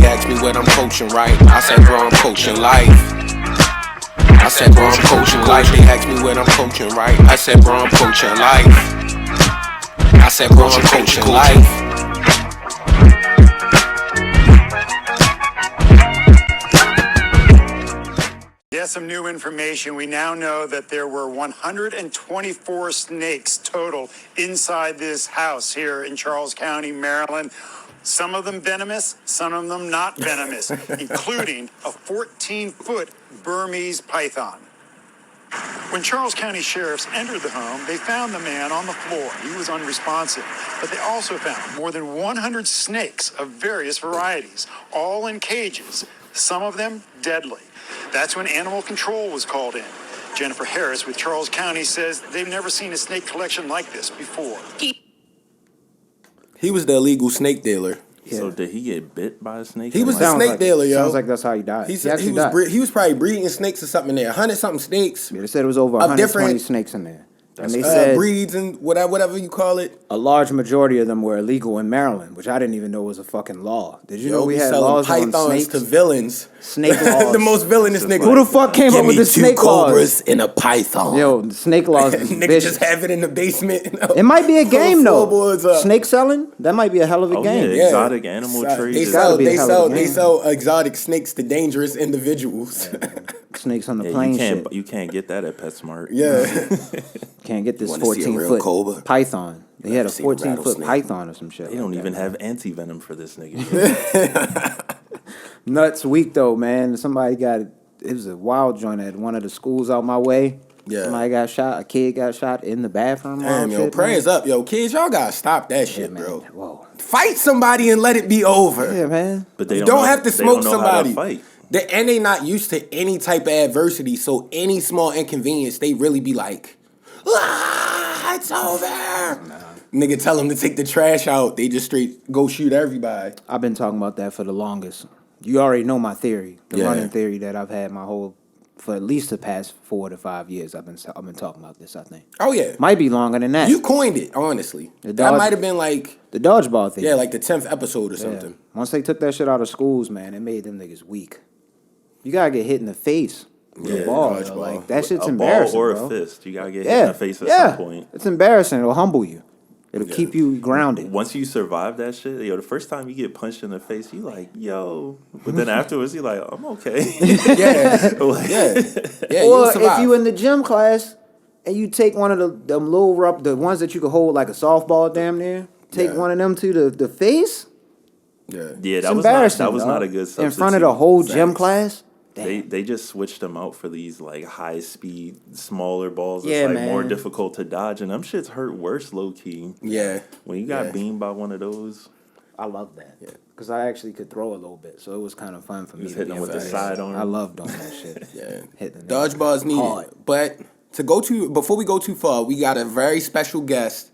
asked me what I'm coaching, right? I said, bro, I'm coaching life. I said, bro, I'm coaching life. They asked me what I'm coaching, right? I said, bro, I'm coaching life. I said, bro, I'm coaching life. Yes, some new information. We now know that there were 124 snakes total inside this house here in Charles County, Maryland. Some of them venomous, some of them not venomous, including a 14-foot Burmese python. When Charles County sheriffs entered the home, they found the man on the floor. He was unresponsive, but they also found more than 100 snakes of various varieties, all in cages, some of them deadly. That's when animal control was called in. Jennifer Harris with Charles County says they've never seen a snake collection like this before. He was the illegal snake dealer. Yeah. So did he get bit by a snake? He was the snake dealer, yo. Sounds like that's how he died. He was probably breeding snakes or something in there. 100-something snakes. Yeah, they said it was over 120 snakes in there. And they said breeds and whatever you call it. A large majority of them were illegal in Maryland, which I didn't even know was a fucking law. Did you know we had laws on snakes? To villains. Snake laws. The most villainous nigga. Who the fuck came up with the snake laws? Cobras and a python. Yo, snake laws. Niggas just have it in the basement. It might be a game though. Snake selling? That might be a hell of a game. Yeah, exotic animal trade. They sell exotic snakes to dangerous individuals. Snakes on the plane. You can't get that at PetSmart. Yeah. Can't get this 14-foot python. They had a 14-foot python or some shit. They don't even have anti-venom for this nigga. Nuts week though, man. It was a wild joint at one of the schools out my way. Yeah. Somebody got shot. A kid got shot in the bathroom. Damn, yo, prayers up, yo. Kids, y'all gotta stop that shit, man. bro. Whoa. Fight somebody and let it be over. Yeah, man. But they don't have to smoke somebody. Fight. And they not used to any type of adversity, so any small inconvenience, they really be like, it's over. Nah. Nigga tell them to take the trash out. They just straight go shoot everybody. I've been talking about that for the longest. You already know my theory, the running theory that I've had for at least the past 4 to 5 years. I've been talking about this. I think. Oh yeah, might be longer than that. You coined it, honestly. That might have been like the dodgeball thing. Yeah, like the 10th episode or something. Once they took that shit out of schools, man, it made them niggas weak. You gotta get hit in the face with a ball. Like that shit's embarrassing, ball or bro. A fist. You gotta get hit in the face at some point. It's embarrassing. It'll humble you. It'll keep you grounded. Once you survive that shit, yo, the first time you get punched in the face, you like, yo. But then afterwards, you like, I'm okay. Yeah. Or if you in the gym class and you take one of them little the ones that you can hold like a softball damn near, take one of them to the face. Yeah, that was not a good substitute. In front of the whole gym class. They just switched them out for these like high speed, smaller balls. It's like more difficult to dodge, and them shits hurt worse, low key. Yeah. When you got beamed by one of those, I love that. Yeah. Because I actually could throw a little bit, so it was kind of fun for me. Hitting them with the side on. I love doing that shit. Hitting dodgeball's needed, hard. But before we go too far, we got a very special guest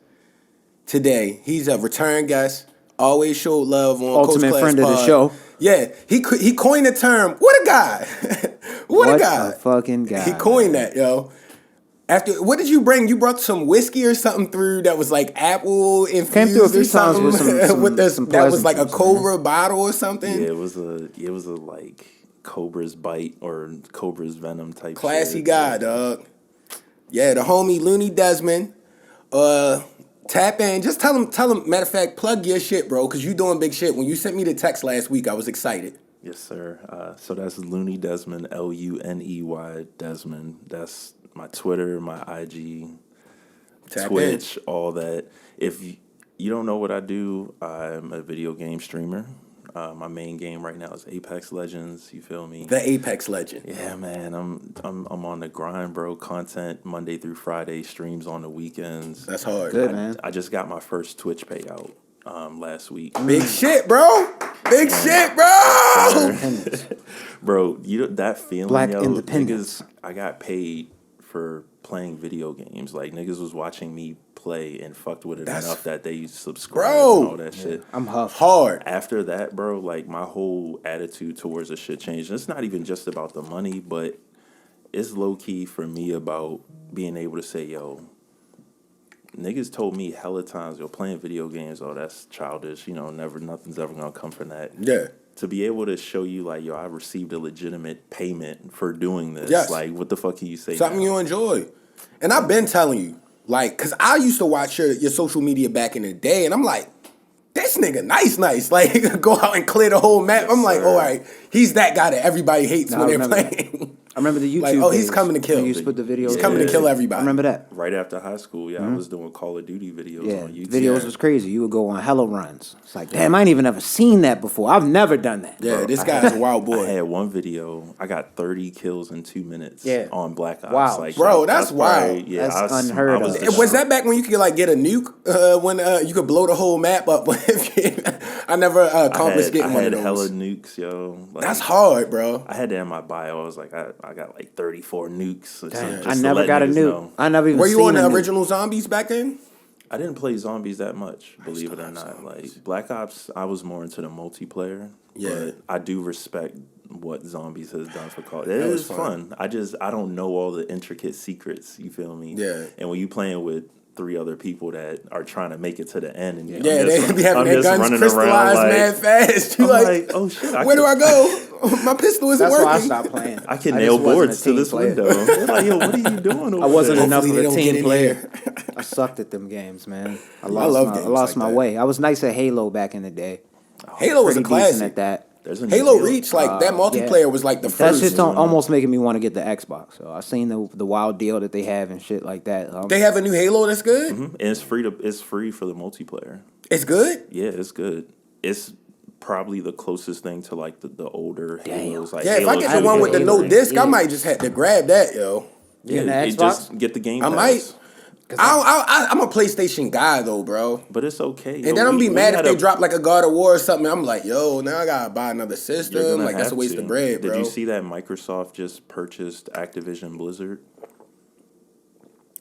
today. He's a return guest. Always showed love on Ultimate Coach friend Class of the Pod. show. Yeah, he coined the term. What a guy! what a guy! A fucking guy. He coined that, yo. What did you bring? You brought some whiskey or something through that was like apple infused. Came through a few times with some that was like a Cobra bottle or something. Yeah, it was a like Cobra's bite or Cobra's venom type. Classy guy, dog. Yeah, the homie LuneyDesmond. Tap in. Just tell him, matter of fact, plug your shit, bro, because you doing big shit. When you sent me the text last week, I was excited. Yes, sir. So that's LuneyDesmond, Luney Desmond. That's my Twitter, my IG, Twitch, all that. If you don't know what I do, I'm a video game streamer. My main game right now is Apex Legends. You feel me? The Apex Legend. Yeah, man. I'm on the grind, bro. Content Monday through Friday, streams on the weekends. That's hard. Good, man. I just got my first Twitch payout last week. Big shit, bro. Big shit, bro. Bro, that feeling, Black yo, independence. Niggas, I got paid for playing video games. Like niggas was watching me play and fucked with it enough that they subscribed and all that shit. I'm hard. After that, bro, like my whole attitude towards the shit changed. And it's not even just about the money, but it's low key for me about being able to say, yo, niggas told me hella times, yo, playing video games, oh, that's childish. You know, nothing's ever gonna come from that. Yeah. to be able to show you like, yo, I received a legitimate payment for doing this. Yes. Like, what the fuck can you say? Something you enjoy. And I've been telling you, like, because I used to watch your social media back in the day, and I'm like, this nigga nice. Like, go out and clear the whole map. Yes, I'm like, sir. all right, he's that guy that everybody hates when they're playing. I remember the YouTube. Like, oh, he's days coming to kill. when you used to put the videos. He's coming to kill everybody. I remember that. Right after high school, I was doing Call of Duty videos Yeah, on YouTube. videos was crazy. You would go on hella runs. It's like, damn, I ain't even ever seen that before. I've never done that. Yeah, Bro, this guy's a wild boy. I had one video. I got 30 kills in 2 minutes. Yeah. On Black Ops. Wow. Like, Bro, that's wild. probably, yeah, That's I was, unheard I was of. the Was that back when you could like get a nuke when you could blow the whole map up? I never accomplished getting I one had of hella those. nukes, yo. Like, That's hard, bro. I had that in my bio. I was like, I got like 34 nukes. Or something, just I to never let got a niggas nuke. know. I never even Were you seen on a the nuke. original zombies back then? I didn't play zombies that much, believe it or not. Like Black Ops, I was more into the multiplayer. Yeah. But I do respect what zombies has done for Call. It was is fun. I don't know all the intricate secrets. You feel me? Yeah. And when you playing with 3 other people that are trying to make it to the end, and Yeah, they be having their guns running crystallized around, mad fast. You I'm like, oh shit, where do I go? My pistol isn't That's working. why I stopped playing. I can just nail wasn't a boards to team this player. window. They're like, yo, what are you doing over I wasn't there? enough of Hopefully they a don't get team in player. here. I sucked at them games, man. I love lost games my like that. way. I was nice at Halo back in the day. Halo was a Pretty decent classic. at that. There's a new Halo deal. Reach, like that multiplayer was like the That's first. just almost making me want to get the Xbox. So I seen the wild deal that they have and shit like that. They have a new Halo that's good. And it's free for the multiplayer. It's good. Yeah, it's good. It's probably the closest thing to like the older Halos. Like Yeah, if I Halo get the 2, one with the Halo no 3. disc, I might just have to grab that, yo. Getting the Yeah, Xbox? just get the game. I Pass. might. I'm a PlayStation guy though, bro. But it's okay. And then I'm be mad if they drop like a God of War or something. I'm like, yo, now I gotta buy another system. Like that's a waste of bread, bro. Did you see that Microsoft just purchased Activision Blizzard?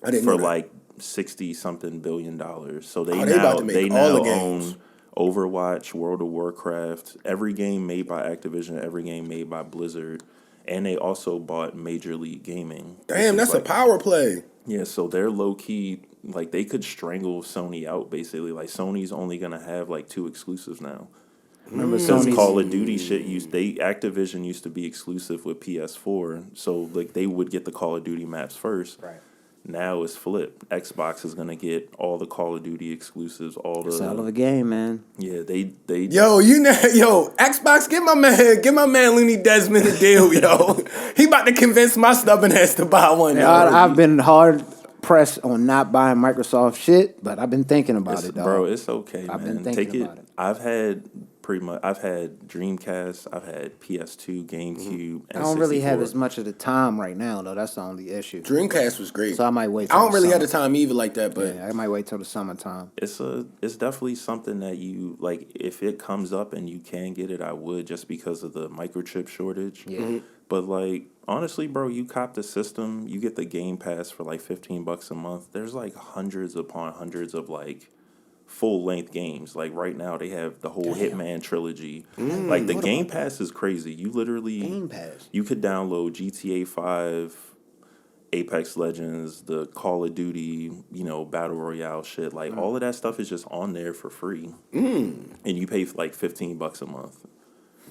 I didn't for know that. like $60-something billion. So they they about to make all the now games. own Overwatch, World of Warcraft, every game made by Activision, every game made by Blizzard, and they also bought Major League Gaming. Damn, that's a power play. Yeah, so they're low key, like they could strangle Sony out basically. Like Sony's only gonna have like 2 exclusives now. Remember Because Sony's Call of Duty shit Activision used to be exclusive with PS4, so like they would get the Call of Duty maps first. Right. Now it's flipped. Xbox is gonna get all the Call of Duty exclusives, all the It's a hell of a game, man. yeah. They Yo, Xbox, give my man LuneyDesmond a deal, yo. He about to convince my stubborn ass to buy one. Yo. I've been hard pressed on not buying Microsoft shit, but I've been thinking about it, dog. bro, it's okay, I've man. been thinking Take it. about it. I've had Dreamcast, I've had PS2, GameCube. I And don't really have 64. as much of the time right now, though. That's the only issue. Dreamcast was great. So I might wait. I till don't really have the summer. time either like that, but Yeah, I might wait till the summertime. It's definitely something that you like. If it comes up and you can get it, I would, just because of the microchip shortage. Yeah. Mm-hmm. But like honestly, bro, you cop the system, you get the Game Pass for like $15 a month. There's like hundreds upon hundreds of like full length games. Like right now, they have the whole Hitman trilogy. Like the Game Pass is crazy. You literally Game Pass. you could download GTA 5, Apex Legends, the Call of Duty, Battle Royale shit. Like all of that stuff is just on there for free. And you pay like $15 a month.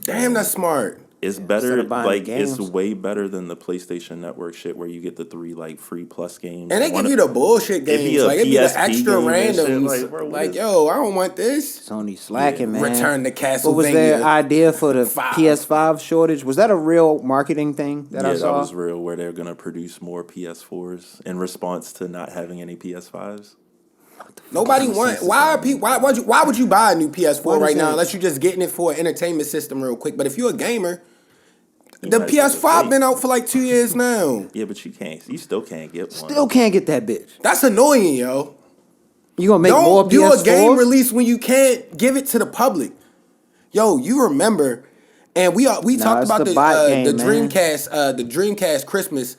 damn, that's smart. It's instead better, of buying like the it's games. way better than the PlayStation Network shit where you get the 3 like free plus games. And they give you the bullshit It'd be games. a Like, it'd be the PSP extra game and shit. randoms. Like, bro, what Like, is- yo, I don't want this. Sony slacking, man. Return to Castlevania. What was their idea for the 5. PS5 shortage? Was that a real marketing thing that I Yeah, saw? that was real, where they're gonna produce more PS4s in response to not having any PS5s. Nobody want. Why would you buy a new PS4 Why right does now that- unless you're just getting it for an entertainment system real quick? But if you're a gamer, You the might as well just PS5 wait. been out for like 2 years now. Yeah, but you still can't get one. Still can't get that bitch. That's annoying, yo. You gonna make more Don't do PS4s? a game release when you can't give it to the public. Yo, you remember, and we talked it's about the the bot game, man. Dreamcast Christmas.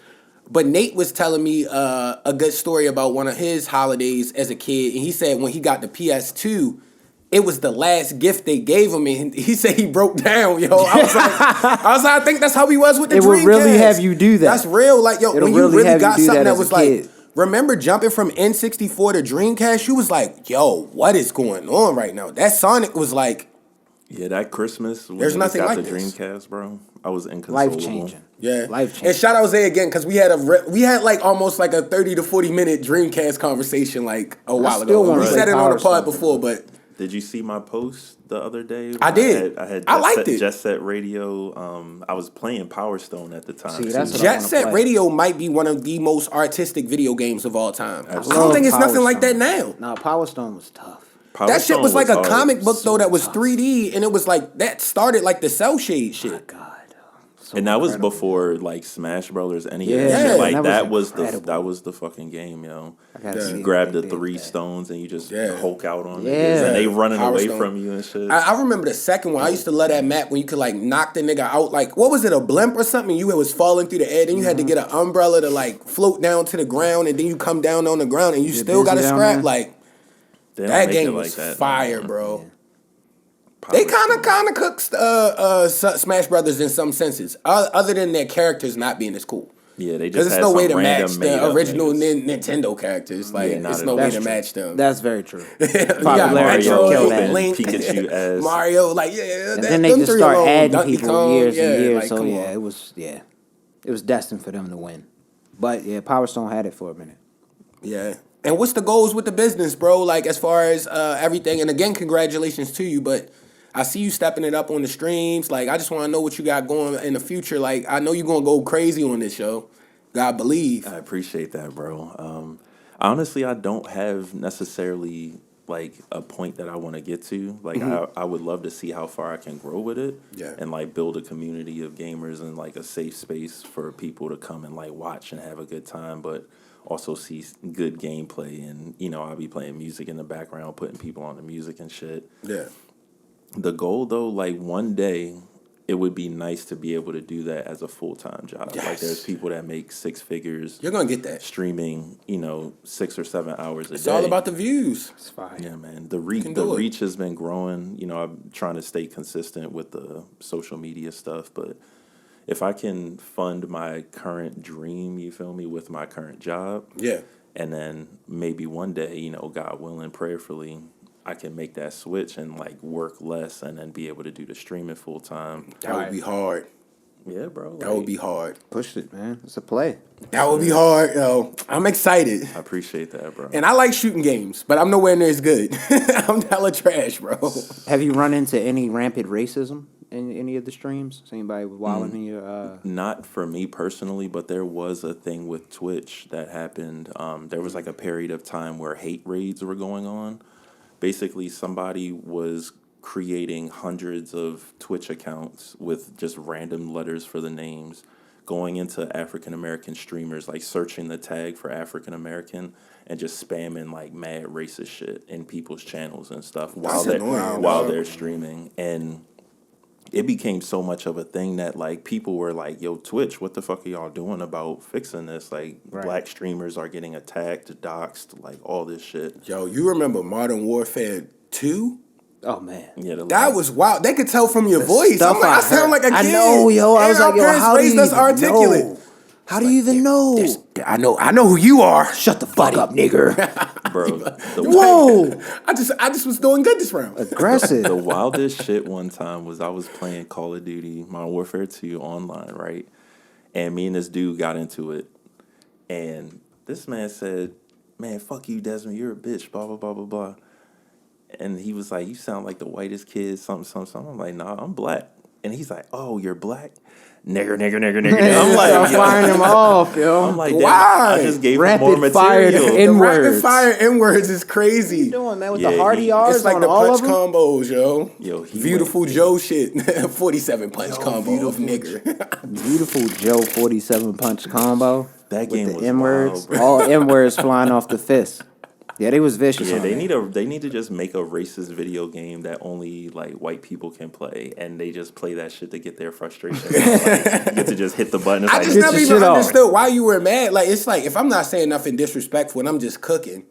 But Nate was telling me a good story about one of his holidays as a kid, and he said when he got the PS2, it was the last gift they gave him, and he said he broke down, yo. I was like, I think that's how he was with the It Dreamcast. would really have you do that. That's real, like, yo, It'll when you really really have you got do something that that as a was like, kid. remember jumping from N64 to Dreamcast, you was like, yo, what is going on right now? That Sonic was like, Yeah, that Christmas when There's we nothing got like the this. Dreamcast, bro. I was inconsolable. Life changing. Yeah, Life changing. And shout out Zay again because we had like almost like a 30 to 40 minute Dreamcast conversation like a while still ago. wanna We play said it on the Power pod Stone. before, but Did you see my post the other day? I did. I liked it. Jet Set Radio. I was playing Power Stone at the time. See, too. that's what I Jet wanna Set play. Radio might be one of the most artistic video games of all time. I Absolutely. don't think it's Power nothing like that Stone. now. No, Power Stone was tough. Power That shit Stone was like a hard. comic book though that was tough. 3D, and it was like that started like the cell shade shit. God. So And that was incredible. before like Smash Brothers. Any Yeah, of that shit. yeah, Like that that was was the incredible. fucking game, yo. I gotta Yeah. see You if grab they the did 3 that. stones and you just Yeah. Hulk out on Yeah. niggas, and they running Power away Stone. from you and shit. I remember the second one. I used to love that map when you could like knock the nigga out. Like, what was it, a blimp or something? You was falling through the air. Then you had to get an umbrella to like float down to the ground, and then you come down on the ground, and you still got to busy down scrap. there? Like They don't that make it game like was that, fire, man. bro. Power They Stone. kind of cooked Smash Brothers in some senses, other than their characters not being as cool. Yeah, they Because just it's had no some way to random match made the up original niggas. Nintendo characters. Like, Yeah, not it's at no all. way That's to true. match them. That's very true. You got Popularity Mario, killed Metroid, that. Link, Pikachu as Mario, like yeah. And that- then they them just three start alone, adding Donkey people Kong, years and yeah, years. like, So come yeah, on. it was destined for them to win. But yeah, Power Stone had it for a minute. Yeah. And what's the goals with the business, bro? Like as far as everything. And again, congratulations to you. But I see you stepping it up on the streams. Like I just want to know what you got going in the future. Like I know you're gonna go crazy on this show. God believe. I appreciate that, bro. Honestly, I don't have necessarily like a point that I want to get to. Like, I would love to see how far I can grow with it, Yeah. and like build a community of gamers and like a safe space for people to come and like watch and have a good time, but also see good gameplay. And I'll be playing music in the background, putting people on the music and shit. Yeah. The goal, though, like one day, it would be nice to be able to do that as a full-time job. Yes. Like there's people that make 6 figures You're gonna get that. streaming, 6 or 7 hours a It's day. all about the views. It's fine. Yeah, man. The can do it. reach has been growing. I'm trying to stay consistent with the social media stuff, but if I can fund my current dream, you feel me, with my current job, Yeah. and then maybe one day, God willing, prayerfully, I can make that switch and like work less and then be able to do the streaming full time. That would be hard. Yeah, bro. That would be hard. Pushed it, man. It's a play. That would be hard, yo. I'm excited. I appreciate that, bro. And I like shooting games, but I'm nowhere near as good. I'm hella trash, bro. Have you run into any rampant racism in any of the streams? Is anybody wilding in your Not for me personally, but there was a thing with Twitch that happened. There was like a period of time where hate raids were going on. Basically, somebody was creating hundreds of Twitch accounts with just random letters for the names, going into African American streamers, like searching the tag for African American and just spamming like mad racist shit in people's channels and stuff while they're streaming. And it became so much of a thing that like people were like, yo, Twitch, what the fuck are y'all doing about fixing this? Like black streamers are getting attacked, doxxed, like all this shit. Yo, you remember Modern Warfare 2? Oh man. Yeah, That was wild. They could tell from your voice. stuff I'm like, I I sound like a kid. I know, yo. I was And like, our yo, parents how do raised you us even articulate. know? How do you even know? I know who you are. Shut the fuck up, nigger. bro. Whoa. I just was doing good this round. Aggressive. The wildest shit one time was I was playing Call of Duty Modern Warfare 2 online, right? And me and this dude got into it. And this man said, man, fuck you, Desmond. You're a bitch, blah, blah, blah, blah, blah. And he was like, you sound like the whitest kid, something, something, something. I'm like, nah, I'm black. And he's like, oh, you're black? Nigger. I'm like, I'm firing him off, yo. I'm like, why? I just gave him more Rapid fire material. to The N-words. rapid fire N-words is crazy. What you doing, man? With Yeah, the hardy he- R's It's like on the all punch of them? combos, yo. Yo, he Beautiful Joe shit. 47 punch combo of Beautiful nigger. Beautiful Joe 47 punch combo. That with game the was N-words. wild, bro. All N-words flying off the fist. Yeah, they was vicious. Yeah, on they that. need to just make a racist video game that only like white people can play, and they just play that shit to get their frustration. Like, you get to just hit the button. It's I like, just Get never your even shit off. understood why you were mad. Like, it's like, if I'm not saying nothing disrespectful and I'm just cooking.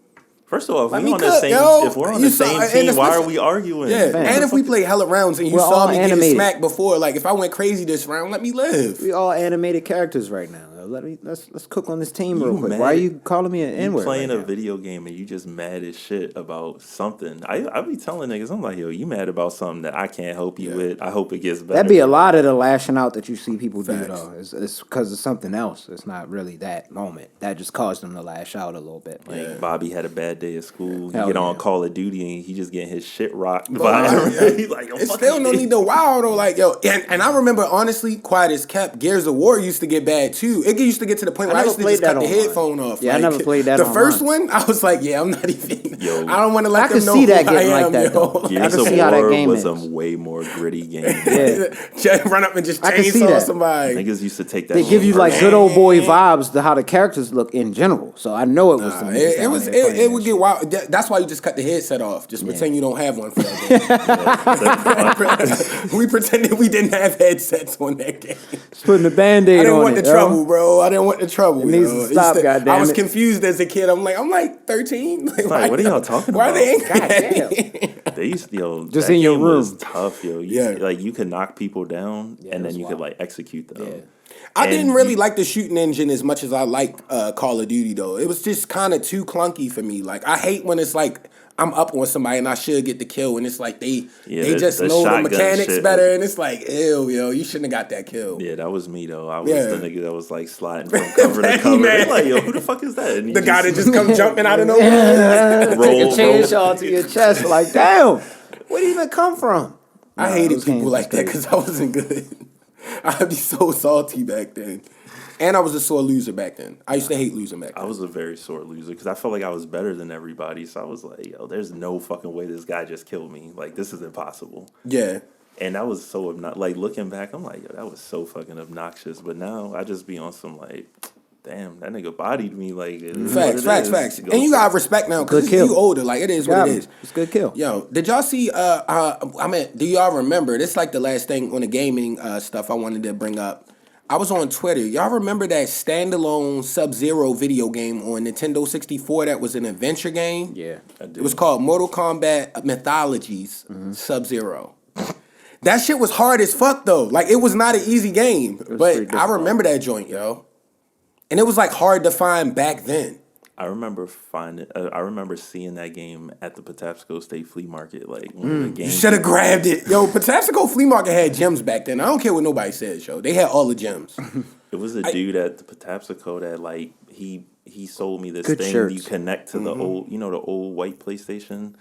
first of all, Let if me we're on the cook, same, yo. if we're on You the saw- same and team, why especially- are we arguing? Yeah, Man. and if we play hella rounds and you We're saw all me getting animated. smacked before, like, if I went crazy this round, let me live. We all animated characters right now. let's cook on this team real quick. Why are you calling me an N-word? You playing right a video game and you just mad as shit about something. I be telling niggas, I'm like, yo, you mad about something that I can't help you with. I hope it gets better. That'd be a lot of the lashing out that you see people do though. It's because of something else. It's not really that moment. That just caused them to lash out a little bit. Like Bobby had a bad day at school. He Hell get on yeah. Call of Duty and he just getting his shit rocked by everybody. He's like, yo, It's fuck still you. no need to wow though. Like yo, and I remember honestly, quiet as kept. Gears of War used to get bad too. It used to get to the point where I used to just cut the headphone off. Yeah, like, I never played that. The first one, I was like, yeah, I'm not even. Yo, I don't want to let them know see that who I getting am, like that, yo. though. Gears can of see how that War game was is. a way more gritty game. Yeah. Run up and just I can see chainsaw that. somebody. Niggas used to take that. They give you like good old boy vibes to how the characters look in general. So I know it was some niggas down there playing It would that get shit. wild. That's why you just cut the headset off. Just pretend you don't have one for that game. We pretended we didn't have headsets on that game. Just putting the Band-Aid I didn't on want it, the yo. trouble, bro. I didn't want the trouble. It needs to stop, goddammit. I was confused as a kid. I'm like 13. Like, what are y'all talking why about? Why are they angry at Goddamn. me? They used, yo, Just that in your game room. was tough, yo. Like you could knock people down and then that's you could wild. like execute them. Yeah. I And didn't really like the shooting engine as much as I liked Call of Duty though. It was just kind of too clunky for me. Like I hate when it's like I'm up on somebody and I should get the kill and it's like they just the know the shotgun mechanics shit better was- and it's like ew, yo, you shouldn't have got that kill. Yeah, that was me though. I was Yeah. the nigga that was like sliding from cover to cover. Man. They're like, yo, who the fuck is that? And he The guy that just comes jumping out of nowhere. Take a roll. chainsaw to your chest. Like, damn, where did he even come from? I hated those people games like was that because I wasn't good. I'd be so salty back then. And I was a sore loser back then. I used to hate losing back then. I was a very sore loser because I felt like I was better than everybody. So I was like, yo, there's no fucking way this guy just killed me. Like, this is impossible. Yeah. And that was so obnoxious. Like, looking back, I'm like, yo, that was so fucking obnoxious. But now I just be on some, like, damn, that nigga bodied me. Like, it is what it Facts. is. And you got respect now because Good kill. you older. Like, it is what it is. It's a good kill. Yo, did y'all see, do y'all remember, this is like the last thing on the gaming stuff I wanted to bring up. I was on Twitter. Y'all remember that standalone Sub-Zero video game on Nintendo 64 that was an adventure game? Yeah, I do. It was called Mortal Kombat Mythologies Sub-Zero. That shit was hard as fuck though. Like it was not an easy game, pretty but I difficult. remember that joint, yo. And it was like hard to find back then. I remember seeing that game at the Patapsco State Flea Market. Like, one of the You games. should have grabbed it. Yo, Patapsco Flea Market had gems back then. I don't care what nobody says, yo. They had all the gems. It was a dude at the Patapsco that, like, he sold me this Good thing shirts. you connect to the old, the old white PlayStation.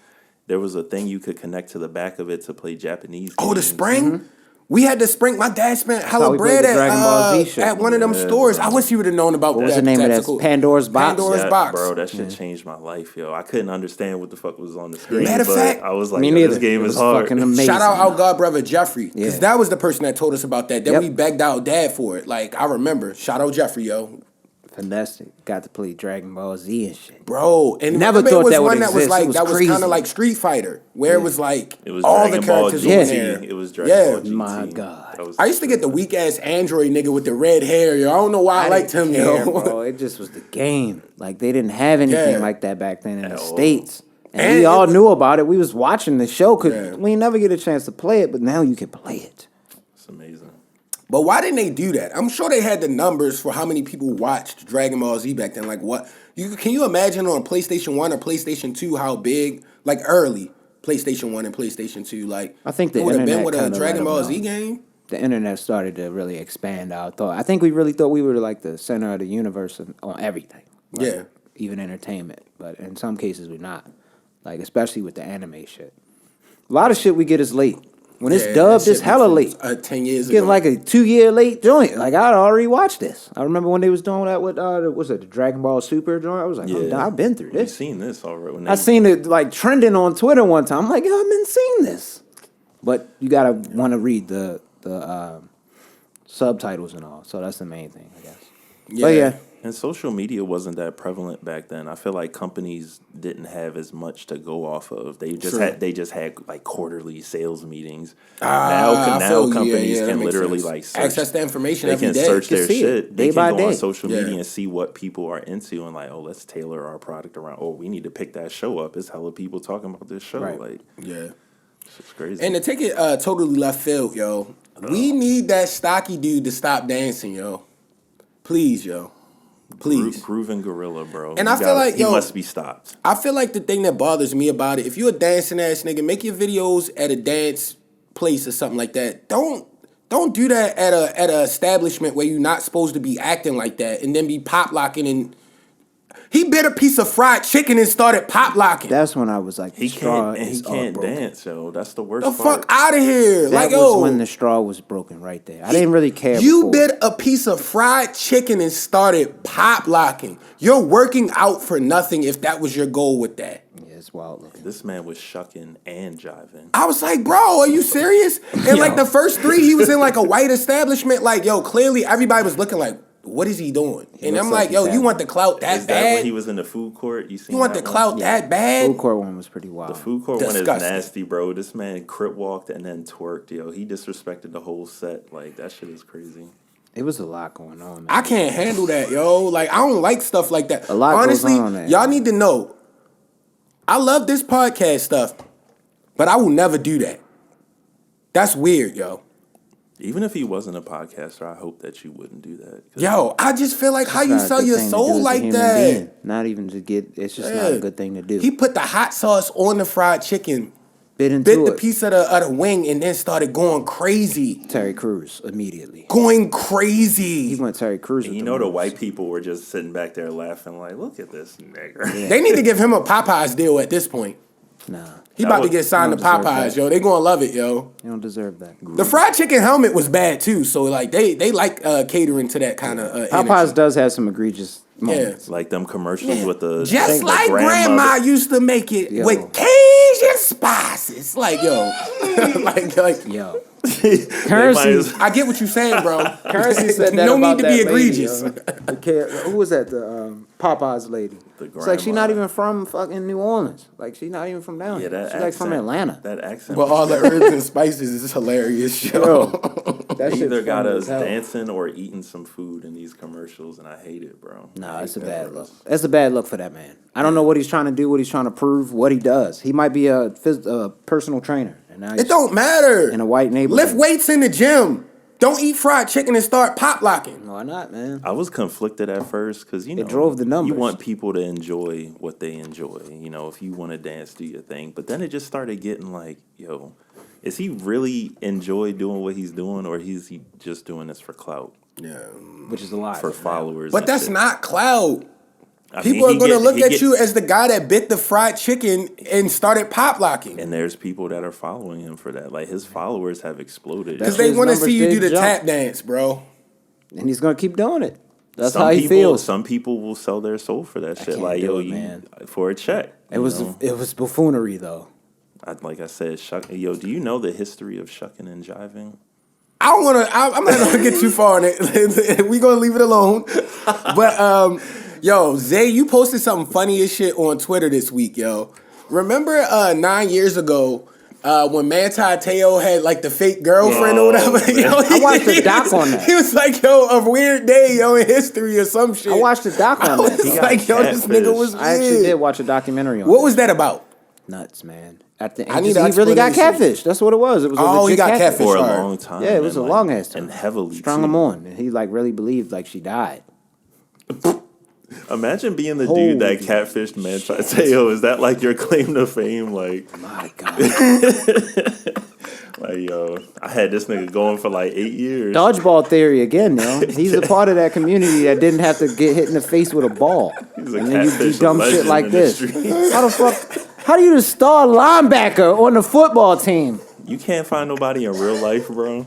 There was a thing you could connect to the back of it to play Japanese games. Oh, the spring? We had the spring. My dad spent how hella we bread played the Dragon Ball Z shit. at one of them stores. I wish he would have known about What was that. the name of that? Patapsco. Pandora's Box? Pandora's That- Box. Bro, that shit changed my life, yo. I couldn't understand what the fuck was on the screen. Matter of but fact, I was like, Me yo, neither. this game It is was hard. fucking amazing. Shout out our god brother Jeffrey, because Yeah. that was the person that told us about that. Then Yep. we begged our dad for it. Like I remember. Shout out Jeffrey, yo, Finessed it. Got to play Dragon Ball Z and shit. bro. And Never remember thought it was that would one that was exist. like It was that was crazy. kind of like Street Fighter, where it was like It was all Dragon the Ball characters GT. on there. It was Dragon Ball GT. My God. That was I used to get the weak ass Android nigga with the red hair, yo. I don't know why I liked him, didn't care, yo. bro. It just was the game. Like they didn't have anything Yeah. like that back then in the At all. States. And And we it all was- knew about it. We was watching the show because Yeah. we never get a chance to play it, but now you can play it. It's amazing. But why didn't they do that? I'm sure they had the numbers for how many people watched Dragon Ball Z back then. Like what? Can you imagine on PlayStation 1 or PlayStation 2 how big, like early PlayStation 1 and PlayStation 2, like I think the it would have been internet with a kinda Dragon let Ball 'em Z know. game? The internet started to really expand our thought. I think we really thought we were like the center of the universe on everything. Like, Yeah. even entertainment. But in some cases we're not. Like especially with the anime shit. A lot of shit we get is late. When it's Yeah, dubbed, that it's shit hella was, late. 10 years Getting ago. like a 2-year late joint. Like I'd already watched this. I remember when they was doing that with what's it, the Dragon Ball Super joint. I was like, Yeah. I've been through You've this. seen this already. When I seen it like trending on Twitter one time. I'm like, I've been seeing this. But you gotta want to read the subtitles and all. So that's the main thing, I guess. Yeah. But yeah, And social media wasn't that prevalent back then. I feel like companies didn't have as much to go off of. They just had like quarterly sales meetings. I feel you. Companies Yeah, that can makes literally sense. like search, access the information they every can day. search You can their see it shit. day They by can go on day. social Yeah. media and see what people are into and like, oh, let's tailor our product around. Oh, we need to pick that show up. It's hella people talking about this show. Right. Like, Yeah. it's crazy. And to take it totally left field, yo, we need that stocky dude to stop dancing, yo. Please, yo. Please. Grooving gorilla, bro. And I feel like, he must be stopped. I feel like the thing that bothers me about it, if you're a dancing ass nigga, make your videos at a dance place or something like that. Don't do that at a establishment where you're not supposed to be acting like that and then be pop locking and he bit a piece of fried chicken and started pop locking. That's when I was like, he can't dance, yo. That's the worst the part. fuck out of here. That was when the straw was broken right there. I didn't really care. You bit a piece of fried chicken and started pop locking. You're working out for nothing if that was your goal with that. Yeah, it's wild looking. This man was shucking and jiving. I was like, bro, are you serious? And like the first 3, he was in like a white establishment. Like, yo, clearly everybody was looking like, what is he doing? And I'm like, yo, you want the clout that bad? That when he was in the food court? You want the clout that bad? Food court one was pretty wild. The food court one is nasty, bro. This man crip walked and then twerked, yo. He disrespected the whole set. Like, that shit is crazy. It was a lot going on, man. I can't handle that, yo. Like, I don't like stuff like that. A lot Honestly, goes on there. Y'all need to know, I love this podcast stuff, but I will never do that. That's weird, yo. Even if he wasn't a podcaster, I hope that you wouldn't do that. Yo, I just feel like how you sell your soul like that. Being. Not even to get, it's just not a good thing to do. He put the hot sauce on the fried chicken, bit the piece of the wing, and then started going crazy. Terry Crews immediately. Going crazy. He went Terry Crews. And you know the white people were just sitting back there laughing like, look at this nigger. Yeah. They need to give him a Popeyes deal at this point. Nah. He about to get signed to Popeyes, yo. They gonna love it, yo. You don't deserve that. The fried chicken helmet was bad too, so like they like catering to that kind of Popeyes energy. does have some egregious moments. Like them commercials with the just like grandma used to make it with Cajun spices. Like yo, like yo. Currency. I get what you're saying, bro. Currency said that. No about need to be egregious. Who was that? The Popeyes lady. It's like she's not even from fucking New Orleans. Like she's not even from down here. She's like from Atlanta. That accent. But all the herbs and spices is hilarious, yo. That shit either got us dancing or eating some food in these commercials, and I hate it, bro. Nah, it's a bad look. It's a bad look for that man. I don't know what he's trying to do, what he's trying to prove, what he does. He might be a personal trainer. And now it don't matter. In a white neighborhood. Lift weights in the gym. Don't eat fried chicken and start pop locking. Why not, man? I was conflicted at first because, you know, it drove the numbers. You want people to enjoy what they enjoy. You know, if you want to dance, do your thing. But then it just started getting like, yo, is he really enjoy doing what he's doing, or is he just doing this for clout? Yeah. Which is a lie. For followers. But that's not clout. I people mean, are going to look at you as the guy that bit the fried chicken and started pop locking. And there's people that are following him for that. Like, his followers have exploded. Because they want to see you do the tap dance, bro. And he's going to keep doing it. That's how he feels. Some people will sell their soul for that shit. Like, yo, man. For a check. It was buffoonery, though. Like I said, yo, do you know the history of shucking and jiving? I don't want to. I'm not going to get too far on it. We're going to leave it alone. But, yo, Zay, you posted something funny as shit on Twitter this week, yo. Remember 9 years ago when Manti Te'o had like the fake girlfriend or whatever? Yo, I watched the doc on that. He was like, yo, a weird day, yo, in history or some shit. I watched the doc on that. He was like, yo, this nigga was weird. I actually did watch a documentary on What was that about? Nuts, man. At the end, he really got catfish. That's what it was. It was he got catfish for a long time. Yeah, it was a long ass time. And heavily strung him on. And he like really believed like she died. Imagine being the dude that catfished Manti Te'o. Is that like your claim to fame? Like, my God. Like, yo, I had this nigga going for like 8 years. Dodgeball theory again, yo. He's a part of that community that didn't have to get hit in the face with a ball. He's a and then you do dumb shit like this. How the fuck? How do you the star linebacker on the football team? You can't find nobody in real life, bro.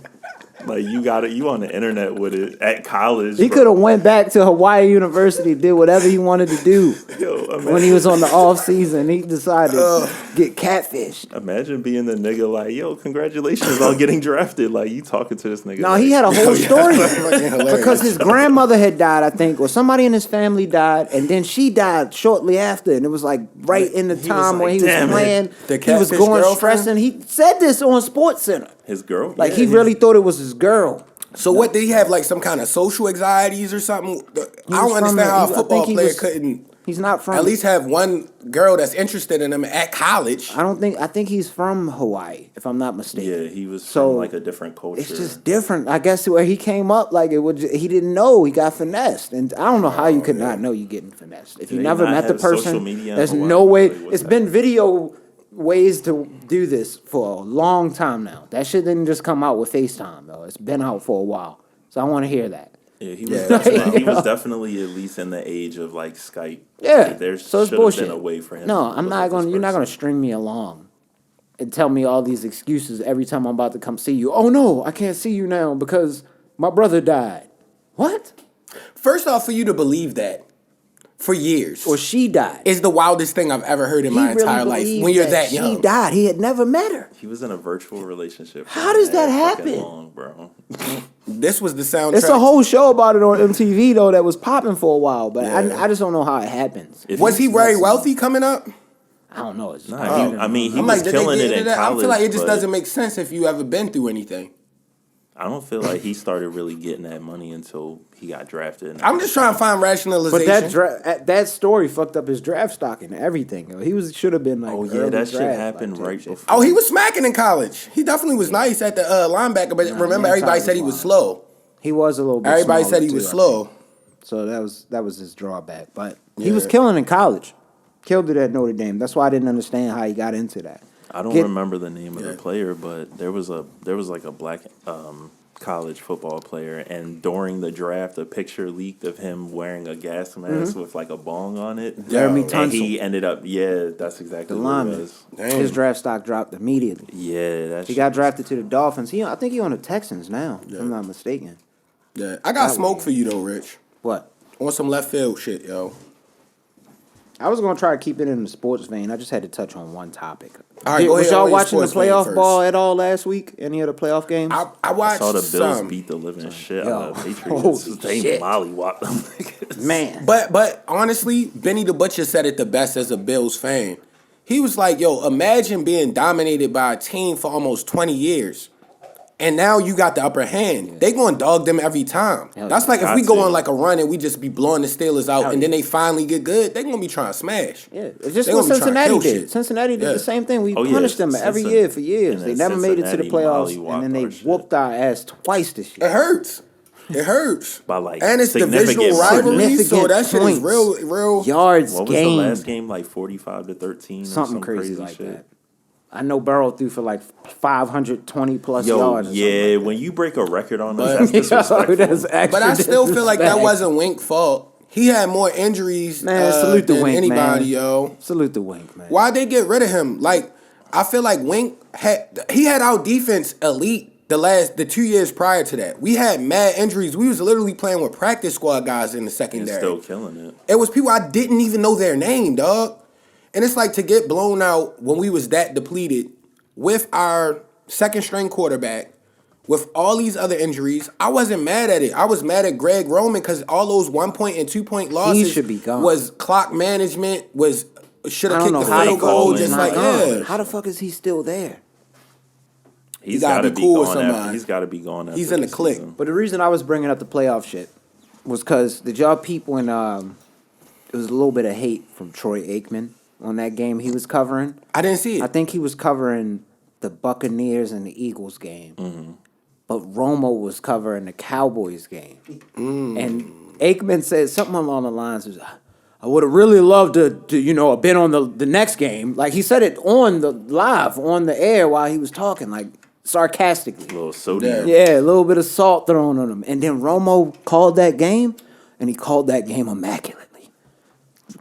Like, you got it. You on the internet with it at college. He could have went back to Hawaii University, did whatever he wanted to do. Yo, when he was on the off season, he decided to get catfished. Imagine being the nigga like, yo, congratulations on getting drafted. Like, you talking to this nigga. No, like, he had a whole story because his grandmother had died, I think, or somebody in his family died, and then she died shortly after, and it was like right in the time when he was playing. He was going stressing. He said this on SportsCenter. His girl? Like, he really thought it was his girl. So what, did he have like some kind of social anxieties or something? I don't understand how a football player couldn't. He's not from. At least have one girl that's interested in him at college. I think he's from Hawaii, if I'm not mistaken. Yeah, he was from like a different culture. It's just different. I guess where he came up, like he didn't know he got finessed, and I don't know how you could not know you getting finessed if you never met the person. There's no way. It's been video ways to do this for a long time now. That shit didn't just come out with FaceTime though. It's been out for a while, so I want to hear that. Yeah, he was definitely at least in the age of like Skype. Yeah, there so it's should bullshit. have been a way for him. No, I'm not going. You're not going to string me along and tell me all these excuses every time I'm about to come see you. Oh no, I can't see you now because my brother died. What? First off, for you to believe that for years, or she died, is the wildest thing I've ever heard in my entire life. When you're that young, she died. He had never met her. He was in a virtual relationship. How does that happen? Long, bro. This was the soundtrack. It's a whole show about it on MTV though that was popping for a while, but I just don't know how it happens. Was he very wealthy coming up? I don't know. I mean, he was killing it in college. I feel like it just doesn't make sense if you ever been through anything. I don't feel like he started really getting that money until he got drafted. I'm just trying to find rationalization. But that story fucked up his draft stock and everything. He should have been like. Oh yeah, that shit happened right before. Oh, he was smacking in college. He definitely was nice at the linebacker, but remember, everybody said he was slow. He was a little bit. Everybody said he was slow. So that was his drawback. But he was killing in college. Killed it at Notre Dame. That's why I didn't understand how he got into that. I don't remember the name of the player, but there was like a black college football player, and during the draft, a picture leaked of him wearing a gas mask with like a bong on it. Jeremy Tunsil. And he ended up, that's exactly what it was. His draft stock dropped immediately. Yeah, he got drafted to the Dolphins. I think he's on the Texans now, if I'm not mistaken. Yeah, I got smoke for you though, Rich. What? On some left field shit, yo. I was gonna try to keep it in the sports vein. I just had to touch on one topic. All right, was y'all watching the playoff ball at all last week? Any of the playoff games? I watched. I saw the Bills some. beat the living shit out of the Patriots. They mollywopped them niggas. Man, but honestly, Benny the Butcher said it the best as a Bills fan. He was like, "Yo, imagine being dominated by a team for almost 20 years." And now you got the upper hand. Yeah. They gonna dog them every time. That's like if we go on like a run and we just be blowing the Steelers out, and then they finally get good, they gonna be trying to smash. Yeah, it's just what Cincinnati did. Cincinnati did the same thing. We punished them every year for years. They never made it to the playoffs, and then they whooped our ass twice this year. It hurts. It hurts. By like and it's divisional rivalry, so that shit is real yards. What was the last game? Like 45-13, something or crazy like shit. that. I know Burrow threw for like 520 plus yards. Yeah, when you break a record on us, that's disrespectful. But I still feel like that wasn't Wink's fault. He had more injuries salute the than Wink, anybody, man. yo. Salute the Wink, man. Why'd they get rid of him? Like, I feel like Wink had our defense elite the 2 years prior to that. We had mad injuries. We was literally playing with practice squad guys in the secondary. Still killing it. It was people I didn't even know their name, dog. And it's like to get blown out when we was that depleted with our second string quarterback, with all these other injuries. I wasn't mad at it. I was mad at Greg Roman because all those 1 point and 2 point losses should be gone. Was clock management, should have kicked the field goal. Just like, how the fuck is he still there? He's got to be cool with somebody. He's got to be gone. He's in the clique. But the reason I was bringing up the playoff shit was because did y'all peep when it was a little bit of hate from Troy Aikman on that game he was covering? I didn't see it. I think he was covering the Buccaneers and the Eagles game. Mm-hmm. But Romo was covering the Cowboys game. Mm. And Aikman said something along the lines of, I would have really loved to been on the next game. Like he said it on the air while he was talking, like sarcastically. A little sodium. Yeah, a little bit of salt thrown on him. And then Romo called that game, and he called that game immaculately.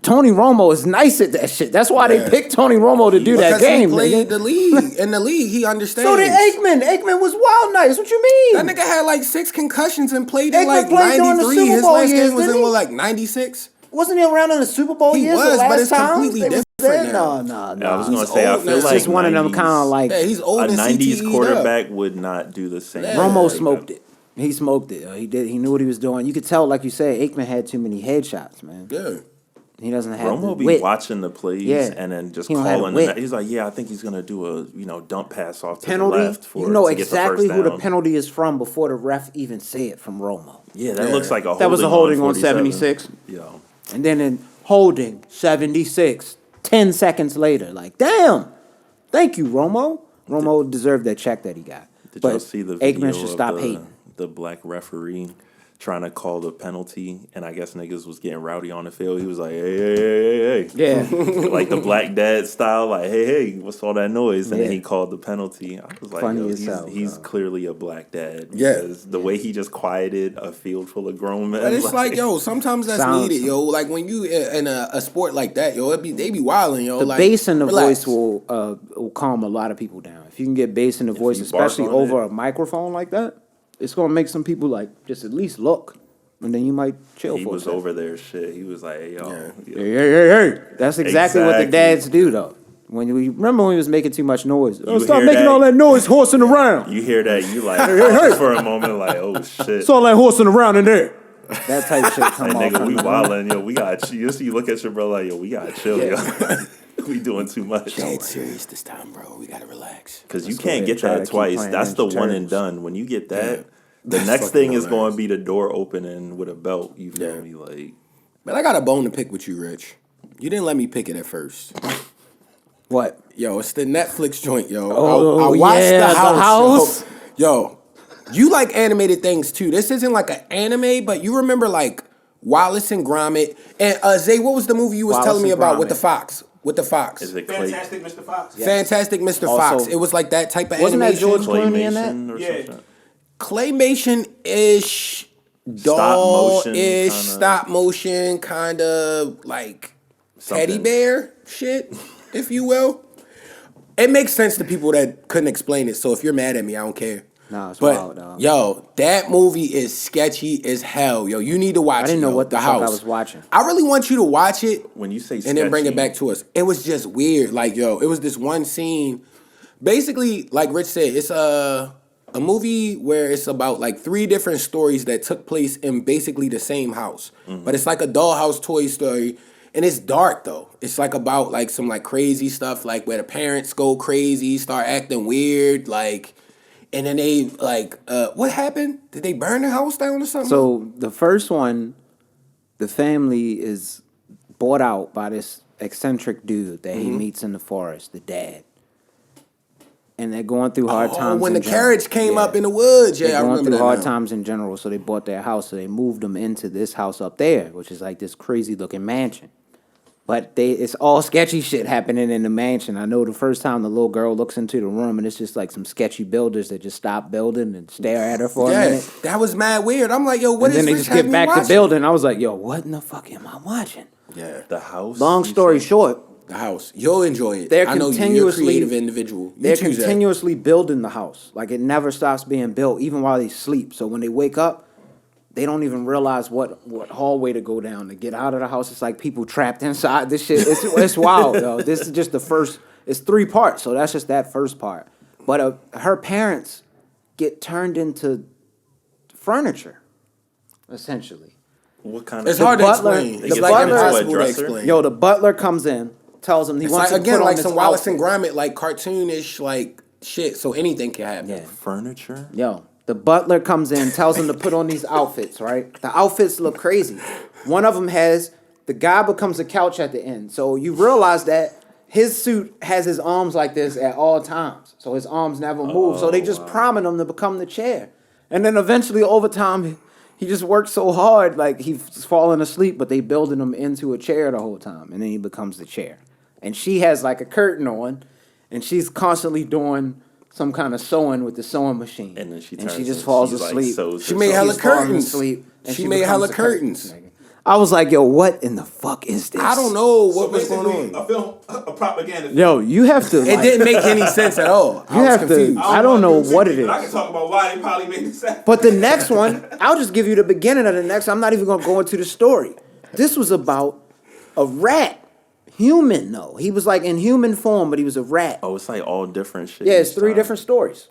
Tony Romo is nice at that shit. That's why they picked Tony Romo to do that game. He played the league. In the league, he understands. So did Aikman. Aikman was wild nice. What you mean? That nigga had like 6 concussions and played in like 93. His last game was in like 96. Wasn't he around in the Super Bowl years? He was, but it's completely different now. No. I was going to say, I feel it's like just one of them kind of like he's old a and 90s quarterback would not do the same. Romo smoked it. He smoked it. He did. He knew what he was doing. You could tell, like you said, Aikman had too many headshots, man. Yeah. He doesn't have Romo the wit. watching the plays and then just calling them. He's like, I think he's gonna do a dump pass off to penalty. The left for you know to get exactly the who first the down. penalty is from before the ref even say it from Romo. Yeah, that looks like a holding. That was a holding on 47. 76. Yeah. And then holding 76. 10 seconds later, like, damn. Thank you, Romo. Romo deserved that check that he got. Did But y'all see the video Aikman should stop hating. the black referee trying to call the penalty, and I guess niggas was getting rowdy on the field? He was like, hey. Yeah. Like the black dad style, like, hey, what's all that noise? And Yeah. then he called the penalty. I was like, Funny yo, as hell, he's bro. clearly a black dad. Yeah. Because the way he just quieted a field full of grown men. But it's like, yo, sometimes that's Sounds- needed, yo. Like when you in a sport like that, yo, they be wilding, yo. The like, bass in the relax. voice will calm a lot of people down. If you can get bass in the voice, you bark especially on over it. a microphone like that, it's gonna make some people like just at least look, and then you might chill he for was a second. over there, shit. He was like, hey, yo. Yeah. Hey. That's exactly what the Exactly. dads do, though. When you remember when he was making too much noise. Oh, You stop hear making that? all that noise horsing around. You hear that, you like, for a moment, like, oh, shit. It's all that horsing around in there. That type shit come Like, off. nigga, we on the- wildin', yo. We got you look at your bro like, yo, we gotta chill, yo. We doing too much. It's serious this time, bro. We gotta relax. Because you That's can't what get they try to that keep twice. playing That's the inch one and turns. done. When you get that, Yeah. the That's next fucking thing is hilarious. going to be the door opening with a belt. You feel Yeah. me? Like, But I got a bone to pick with you, Rich. You didn't let me pick it at first. What? Yo, it's the Netflix joint, yo. Oh, I watched yeah, The House. The House. Yo, you like animated things too. This isn't like an anime, but you remember like Wallace and Gromit. And Zay, what was the movie you was Wallace telling me and about with Gromit. the fox? With the fox. is it Clay, Fantastic Mr. Fox. Fantastic Mr. Also- Fox. It was like that type of Wasn't that animation. George Clooney in that? Claymation or Yeah. something? Claymation-ish, motion doll-ish, kinda- stop motion, kind of like teddy Something. bear shit, if you will. It makes sense to people that couldn't explain it. So if you're mad at me, I don't care. Nah, it's But wild, dog. yo, that movie is sketchy as hell. Yo, you need to watch it. I didn't know yo, what the fuck House. I was watching. I really want you to watch it When you say and then bring it sketchy, back to us. It was just weird. Like, yo, it was this one scene. Basically, like Rich said, it's a movie where it's about like 3 different stories that took place in basically the same house. But it's like a dollhouse toy story. And it's dark though. It's like about like some like crazy stuff, like where the parents go crazy, start acting weird, like, and then they like, what happened? Did they burn the house down or something? So the first one, the family is bought out by this eccentric dude that he meets in the forest, the dad. And they're going through hard times. when in the general. carriage came Yeah. up in the woods, yeah, They're I going remember through that hard now. times in general, so they bought their house. So they moved them into this house up there, which is like this crazy looking mansion. But it's all sketchy shit happening in the mansion. I know the first time the little girl looks into the room and it's just like some sketchy builders that just stop building and stare at her for a Yeah, minute. that was mad weird. I'm like, yo, what And is then they Rich just having get me back to watching? building. I was like, yo, what in the fuck am I watching? Yeah, the house. Long you story said? short, the house. You'll enjoy it. They're I know you're a continuously- creative individual. You they're choose that. continuously building the house. Like it never stops being built, even while they sleep. So when they wake up, they don't even realize what hallway to go down to get out of the house. It's like people trapped inside this shit. It's wild, though. This is just the first. It's 3 parts, so that's just that first part. But her parents get turned into furniture, essentially. What kind of? It's hard to butler- explain. the It's like butler- impossible to dresser? explain. Yo, the butler comes in, tells him he it's wants like to again put like on some this Wallace and outfit. Gromit, like cartoonish, like shit. So anything can happen. Yeah. Furniture? Yo, the butler comes in, tells him to put on these outfits, right? The outfits look crazy. One of them has, the guy becomes a couch at the end. So you realize that his suit has his arms like this at all times. So his arms never move. So they just priming him to become the chair. And then eventually over time, he just works so hard, like he's falling asleep, but they building him into a chair the whole time. And then he becomes the chair. And she has like a curtain on, and she's constantly doing some kind of sewing with the sewing machine. And then she just turns falls and she's, like, asleep. sews She made herself. hella She's falling curtains. asleep, and She made hella becomes a curtain, curtains. nigga. I was like, yo, what in the fuck is this? I don't know what So was going basically, on. a film, a propaganda film. Yo, you have to. It didn't make any sense at all. I You was have to- confused. I don't know what it But I is. can talk about why they probably made this happen. But the next one, I'll just give you the beginning of the next. I'm not even gonna go into the story. This was about a rat, human though. He was like in human form, but he was a rat. Oh, it's like all different shit. Yeah, it's each 3 time. different stories.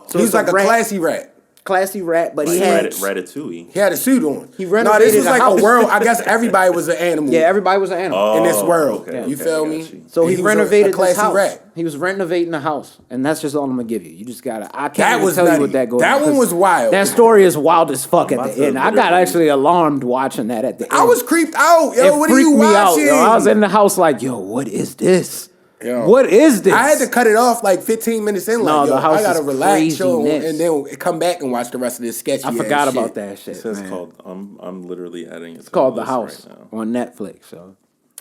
So He's it's like a rat. classy rat. classy rat, but Like he had Ratatouille. He had a suit on. He No, renovated this was a like house. a world. I guess everybody was an animal. yeah, everybody was an animal. In this world. okay, You okay, feel I me? got you. So And he was renovated a classy this house. rat. He was renovating the house, and that's just all I'm gonna give you. You just gotta. I can't That even was tell nutty. you what that goes. That on, one 'cause was wild. That story is wild as fuck I'm at about the to end. I got literally- actually alarmed watching that at the end. I was creeped out. Yo, it what are freaked you me out. watching? Yo, I was in the house like, yo, what is this? Yo. What is this? I had to cut it off like 15 minutes in. No, Like, yo, the house I gotta is relax, chill, craziness. and then come back and watch the rest of this sketchy. I forgot ass about shit. that shit. It says man. called. I'm literally adding it. It's called The House on Netflix. So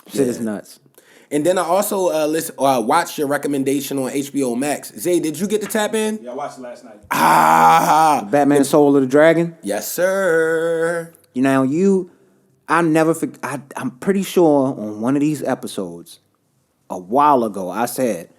shit is nuts. And then I also watched your recommendation on HBO Max. Zay, did you get to tap in? Yeah, I watched it last night. Batman Soul of the Dragon. Yes, sir. You know, I never forget. I'm pretty sure on one of these episodes, a while ago, I said,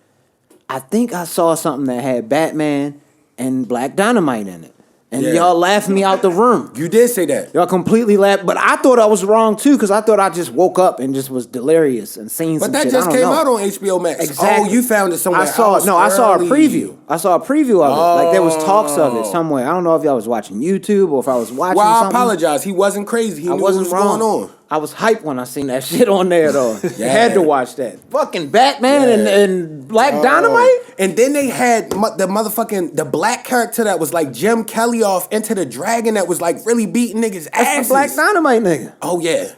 I think I saw something that had Batman and Black Dynamite in it. And Yeah. y'all laughed me out the room. You did say that. Y'all completely laughed. But I thought I was wrong, too, because I thought I just woke up and just was delirious and seen some But that shit. just I don't came know. out on HBO Max. Exactly. Oh, you found it somewhere I saw else. I saw a early. preview. I saw a preview of it. Like there was talks of it somewhere. I don't know if y'all was watching YouTube or if I was watching Well, I something. apologize. He wasn't crazy. He I knew wasn't what was wrong. going on. I was hyped when I seen that shit on there though. Yeah. Had to watch that. Fucking Batman and Black Dynamite. And then they had the motherfucking the black character that was like Jim Kelly off Into the Dragon that was like really beating niggas' That's asses. the Black Dynamite nigga. Oh yeah.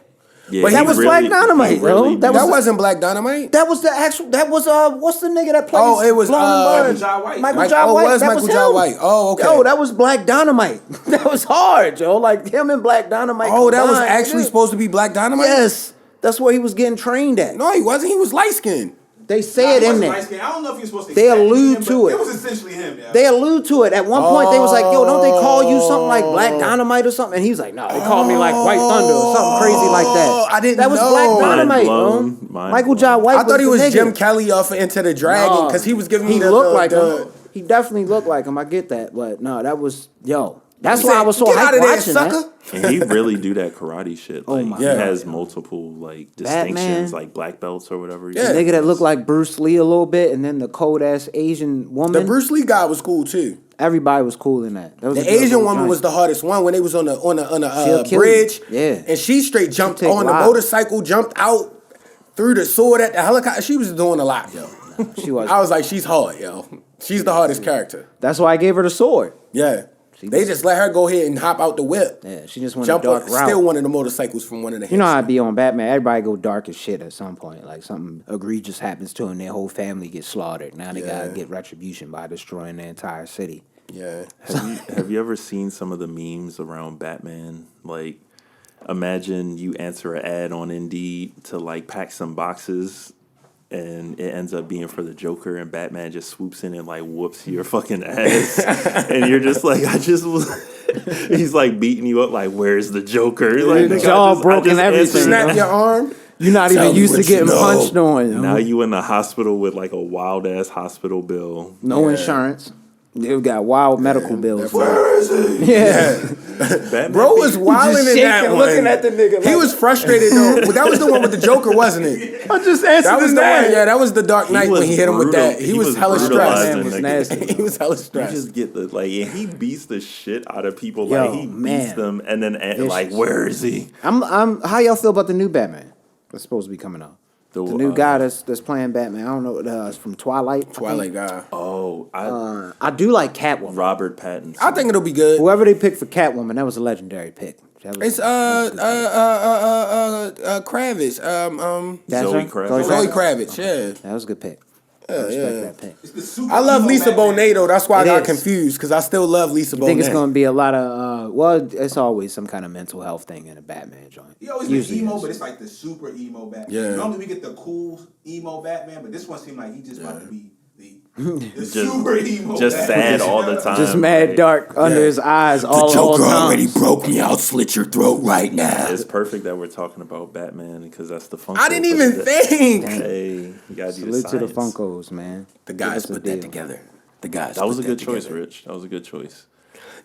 Yeah, But he that was Black Dynamite, bro. That, was wasn't Black Dynamite. That was the actual. That was what's the nigga that plays? Oh, it was, Blowing Michael Bird? Jai White. Michael Mike- Jai oh, White. it was That Michael was Jai him. White. Oh, okay. Yo, that was Black Dynamite. That was hard, yo. Like him and Black Dynamite. Oh, that was combined, actually nigga. supposed to be Black Dynamite? Yes, that's where he was getting trained at. No, he wasn't. He was light skinned. They say it in there. I don't know if you're supposed to. They expect allude him, to but it. It was essentially him. Yeah. They allude to it. At one point, they was like, yo, don't they call you something like Black Dynamite or something? And he's like, no, they call me like White Thunder or something crazy like that. I didn't That was know. Black Mind Dynamite, bro. blown. Mind Michael Jai blown. White I thought he was the nigga. Jim Kelly off of Into the Dragon because he was giving me He the looked like the, him. He definitely looked like him. I get that. But no, that was, yo. That's He why said, I was so "Get hyped out of there, watching sucker." that. And he really do that karate shit. Like, my he God. has multiple like Batman. distinctions, like black belts or whatever. Yeah. The nigga that looked like Bruce Lee a little bit, and then the cold ass Asian woman. The Bruce Lee guy was cool too. Everybody was cool in that. That was The a good Asian little woman joint. was the hardest one when they was on the She'll kill bridge. you. Yeah. And she straight jumped take on the lives. motorcycle, jumped out, threw the sword at the helicopter. She was doing a lot, yo. She was. I was like, she's hard, yo. She's the hardest character. That's why I gave her the sword. Yeah. They just let her go ahead and hop out the whip. Yeah, she just went Jump a dark up, route. steal one of the motorcycles from one of the You know how I hits. be on Batman. Everybody go dark as shit at some point. Like something egregious happens to them, their whole family gets slaughtered. Now they gotta get retribution by destroying the entire city. Yeah. Have you ever seen some of the memes around Batman? Like, imagine you answer an ad on Indeed to like pack some boxes, and it ends up being for the Joker, and Batman just swoops in and like whoops your fucking ass, and you're just like, I just was. He's like beating you up, like, where's the Joker? Like, Your jaw broken, everything. answered- Snap your arm. You're not Tell even me used to what you getting know. punched on. Yo. Now you in the hospital with like a wild ass hospital bill. No insurance. They've got wild medical bills. Where is he? Yeah. Batman Bro was wilding in shaking, that one. looking at the nigga He like- was frustrated though. But that was the one with the Joker, wasn't it? I just answered That was his the one. name. Yeah, that was the Dark Knight when was he hit him with brutal. that. He He was was hella brutalizing stressed. Man was nasty. He was hella You stressed. just get the like, and he beats the shit out of people. Yo, like he beats man. them, and then like, where is he? I'm. How y'all feel about the new Batman that's supposed to be coming out? The new guy that's playing Batman. I don't know. It's from Twilight. I think. Twilight guy. Oh, I do like Catwoman. Robert Pattinson. I think it'll be good. Whoever they picked for Catwoman, that was a legendary pick. That was- It's Kravitz. That's Zoe her? Kravitz. Zoe Kravitz. Yeah. That was a good pick. I respect that pick. It's the super I love emo Lisa Batman. Bonet though. That's why I It got is. confused because I still love Lisa I Bonet. think it's going to be a lot of, well, it's always some kind of mental health thing in a Batman joint. He always been Usually emo, is. but it's like the super emo Batman. Yeah. Normally we get the cool emo Batman, but this one seemed like he just about to be the super emo just Batman. sad all the time. Just mad like, dark under his eyes all time. broke me. I'll slit your throat right now. It's perfect that we're talking about Batman because that's the Funko. I didn't even think. Hey, you gotta do the Salute to the science. Funkos, man. The guys Give us a put that deal. together. The guys. That was a put good choice, together. Rich. That was a good choice.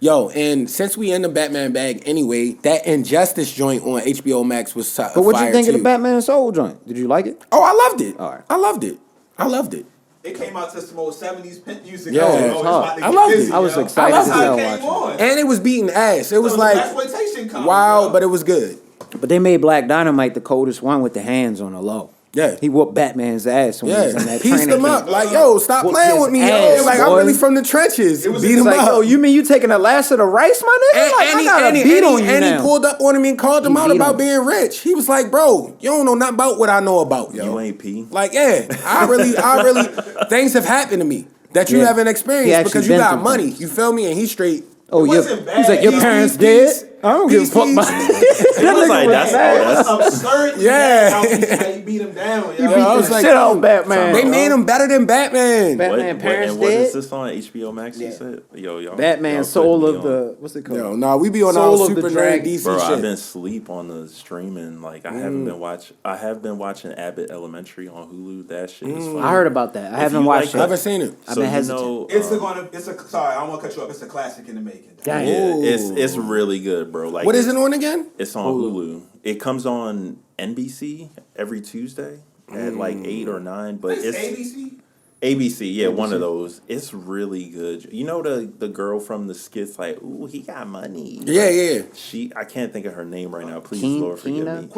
Yo, and since we in the Batman bag anyway, that Injustice joint on HBO Max was But what you think of the Batman Soul joint? Did you like it? Oh, I loved it. All right. I loved it. I loved it. it came out to some old 70s pimp music. Yeah, I loved it. I was excited That's to how watch it came on. And it was beating ass. It was like exploitation comedy, wild, but it was good. But they made Black Dynamite the coldest one with the hands on the low. Yeah. He whooped Batman's ass when he was in that Pieced training him up. camp. Like, yo, stop Whooped playing his with me, ass, yo. Like, boy. I'm really from the trenches. It was Beat him Like, up. yo, you mean you taking the last of the rice, my nigga? He pulled up on him and called him out about being rich. He was like, bro, you don't know nothing about what I know about, yo. You ain't P. Like, yeah, I really, things have happened to me that you haven't experienced because you got money. You feel me? And he's straight. Oh, he's like, your parents dead? I don't give a fuck about it. I was like, that's absurd. Yeah. How you beat him down. You beat the shit out of Batman. They made him better than Batman. Batman parents what dead? is this on HBO Max? You said, yo, Batman Soul of the what's it called? Yo, nah, we be on Soul our of the super nerd Dragon. DC Bro, shit. I've been asleep on the streaming. Like I have been watching Abbott Elementary on Hulu. That shit is funny. I heard about that. I haven't watched it. I haven't seen it. I've been hesitant. Sorry, I don't want to cut you off. It's a classic in the making. Damn. Yeah, it's really good, bro. Like, What is it on again? It's on Hulu. It comes on NBC every Tuesday at like 8 or 9. But it's ABC. ABC, yeah, one of those. It's really good. You know the girl from the skits, like, ooh, he got money. Yeah. I can't think of her name right now. Please, Lord, forgive me.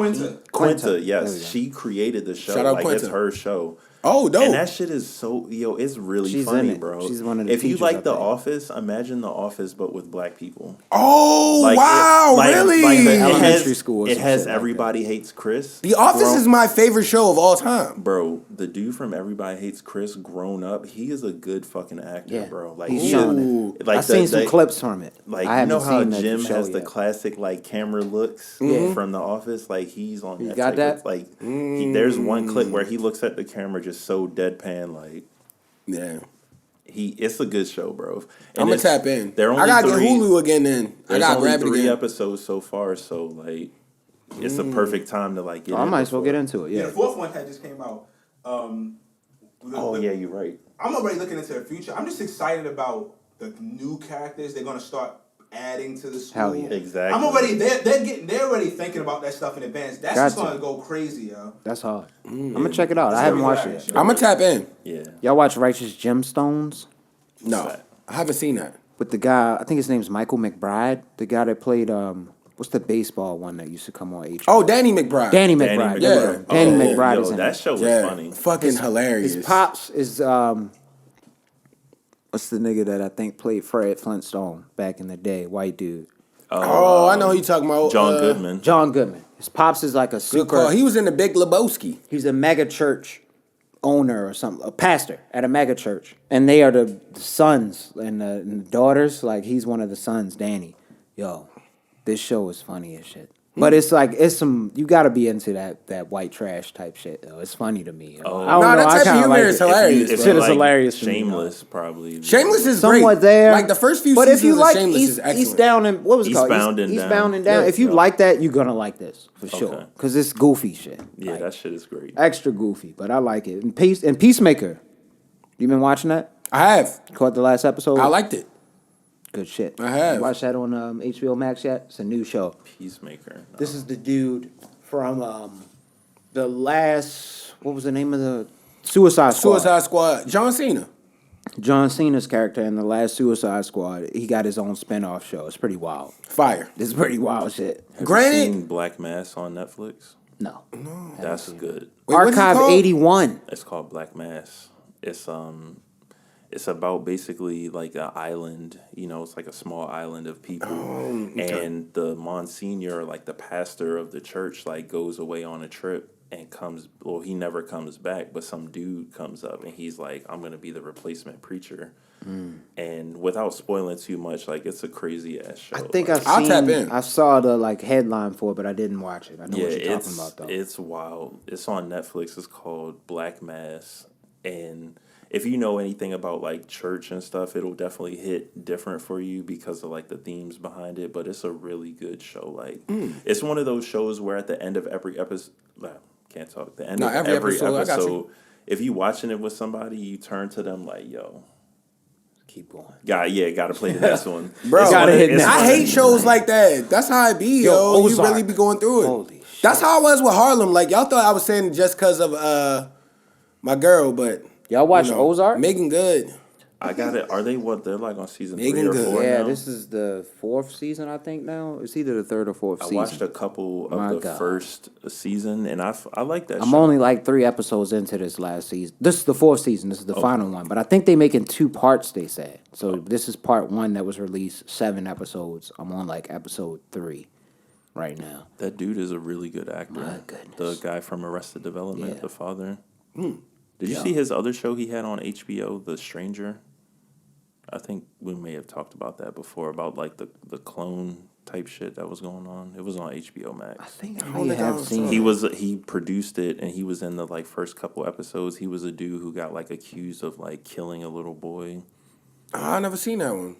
Quinta, yes, she created the show. Shout out like Quinta. It's her show. Oh, dope. And that shit is so it's really She's funny, in it. bro. She's one of the If you teachers, like I The think. Office, imagine The Office but with black people. Oh, Like, wow, really? Elementary school or It some has shit like Everybody Hates Chris. The Office Grown- is my favorite show of all time. Bro, the dude from Everybody Hates Chris grown up, he is a good fucking actor, Yeah, bro. Like he's he showing is- it. Like I've seen some clips from it. Like I you know haven't how seen the Jim show has the yet. classic like camera looks from The Office, like he's on. You that got type that? Of, like there's one clip where he looks at the camera just so deadpan, like Yeah. it's a good show, bro. I'm going to tap in. They're only I got to get three- Hulu again then. I There's got to only grab it 3 again. episodes so far, so like it's a perfect time to like get. I in might as well before- get into it. Yeah, Yeah. the fourth one had just came out. Oh yeah, you're right. I'm already looking into the future. I'm just excited about the new characters they're gonna start adding to the school. Hell yeah. Exactly. I'm already they're already thinking about that stuff in advance. That's just gonna go crazy, yo. That's hard. I'm gonna check it out. I haven't watched it. I'm going to tap in. Yeah. Y'all watch Righteous Gemstones No, I haven't seen that. with the guy? I think his name's Michael McBride, the guy that played what's the baseball one that used to come on HBO? Oh, Danny McBride. Danny Danny McBride. Yeah. Yeah, Danny McBride Yo, is in that it. show was Yeah, funny. fucking hilarious. His pops is what's the nigga that I think played Fred Flintstone back in the day? White dude. Oh, I know who you talking about. John Goodman. John Goodman. His pops is like a Good super. call. He was in the Big Lebowski. He's a mega church owner or something, a pastor at a mega church, and they are the sons and the daughters. Like he's one of the sons, Danny. Yo, this show is funny as shit. But it's like you got to be into that white trash type shit though. It's funny to me. Oh. I don't Nah, know. that I type of kinda humor like is it. hilarious. If Shit you is like hilarious to me, Shameless, probably. Shameless is Somewhat great. there. Like the first few but seasons if you of like Shameless is East excellent. Down and what was it called? Eastbound and Eastbound Down. and Down. Yeah. If you like that, you're gonna like this for sure. Okay. Because it's goofy shit. Yeah, Like, that shit is great. extra goofy, but I like it. And Peacemaker. You been watching that? I have. Caught the last episode? I liked it. Good shit. I have. You watched that on HBO Max yet? It's a new show. Peacemaker. No. This is the dude from the last, what was the name of the Suicide Squad? Suicide Squad. John Cena. John Cena's character in the last Suicide Squad. He got his own spinoff show. It's pretty wild. Fire. It's pretty wild shit. Have Granted- you seen Black Mass on Netflix? No. That's good. Wait, what's it Archive called? 81. It's called Black Mass. It's about basically like an island, it's like a small island of people. And the Monsignor, like the pastor of the church, like goes away on a trip and he never comes back, but some dude comes up and he's like, I'm going to be the replacement preacher. And without spoiling too much, like it's a crazy ass show. I think like, I'll tap in. I saw the headline for it, but I didn't watch it. I know what you're talking about though. It's wild. It's on Netflix. It's called Black Mass. And if you know anything about like church and stuff, it'll definitely hit different for you because of like the themes behind it. But it's a really good show. Like it's one of those shows where at the end of every episode, can't talk. The end of every episode, I got you. episode, if you watching it with somebody, you turn to them like, "Yo, Keep going. got to play the next one, Bro, gotta hit next. I hate shows like that. That's how it be, yo. You Ozark. really be going through it. Holy shit. That's how I was with Harlem. Like, y'all thought I was saying it just because of my girl, but Y'all watch Ozark? Megan Good. I got it. Are they what? They're like on season Megan 3 or Good. 4 Yeah, now? this is the 4th season, I think. Now it's either the 3rd or 4th season. I watched a couple of the first season, and I like that. I'm only like 3 episodes into this last season. This is the 4th season. This is the final one. But I think they make in 2 parts. They said so. This is part 1 that was released, 7 episodes. I'm on like episode 3 right now. That dude is a really good actor. My goodness. The guy from Arrested Development, Yeah. the father. Did you see his other show he had on HBO, The Stranger? I think we may have talked about that before, about like the clone type shit that was going on. It was on HBO Max. I think I may have seen. He produced it, and he was in the like first couple episodes. He was a dude who got like accused of like killing a little boy. Oh, I never seen that one.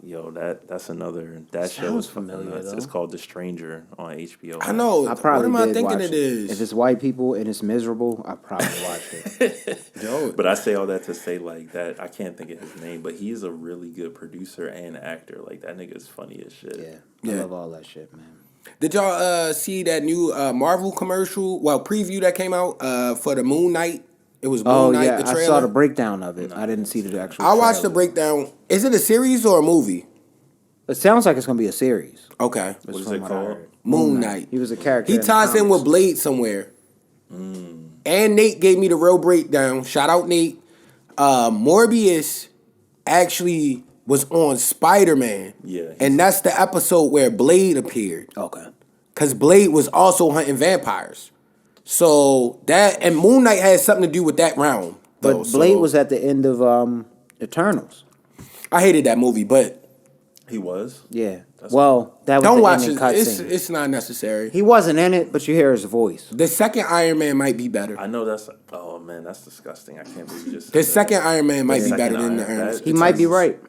Yo, that's another that show Sounds is familiar, nuts. though. It's called The Stranger on HBO. I know. I probably what am I did thinking watch it is? If it's white people and it's miserable, I probably watched it. Yo, But I say all that to say like that I can't think of his name, but he's a really good producer and actor. Like that nigga's funny as shit. Yeah, I love all that shit, man. did y'all see that new Marvel commercial? Well, preview that came out for the Moon Knight. It was Moon Knight. The trailer. I saw the breakdown of it. I didn't see the actual. I watched the trailer. breakdown. Is it a series or a movie? It sounds like it's gonna be a series. Okay. What is from it what I called? heard. Moon Knight. He was a character. He in the ties in comics. with Blade somewhere. And Nate gave me the real breakdown. Shout out Nate. Morbius actually was on Spider-Man. Yeah, And that's the episode where Blade appeared. Okay. Because Blade was also hunting vampires. So that, and Moon Knight has something to do with that realm. Though, But Blade so was at the end of Eternals. I hated that movie, but He was? Yeah. That's that was don't the watch ending it. cutscene. It's not necessary. He wasn't in it, but you hear his voice. The second Iron Man might be better. I know that's oh man, that's disgusting. I can't believe you just said The that. second Iron Man might be second better than the Iron Man, Ernest. He might be right.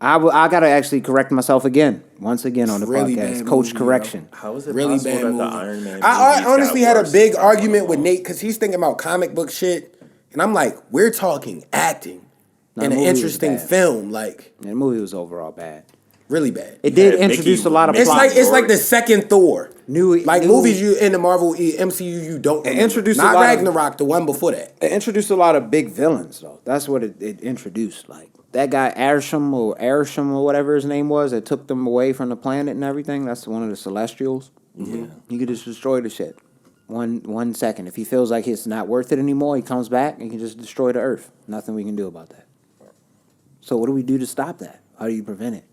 I gotta actually correct myself once again on the Really podcast. bad Coach movie, correction. How is it Really possible bad that movie. the Iron Man I movies honestly got had a worse big than argument with Marvel? Nate because he's thinking about comic book shit, and I'm like, we're talking acting No, in the an movie was interesting bad. film, like The movie was overall bad. really bad. It did Yeah, introduce Mickey- a lot of It's plot. like the second Thor. New- Movies you in the Marvel MCU you don't remember. introduced a Not lot of- Ragnarok, the one before that. It introduced a lot of big villains, though. That's what it introduced. Like that guy Arishem or whatever his name was that took them away from the planet and everything. That's one of the Celestials. Yeah. He could just destroy the shit. 1 second. If he feels like it's not worth it anymore, he comes back and he can just destroy the Earth. Nothing we can do about that. So what do we do to stop that? How do you prevent it?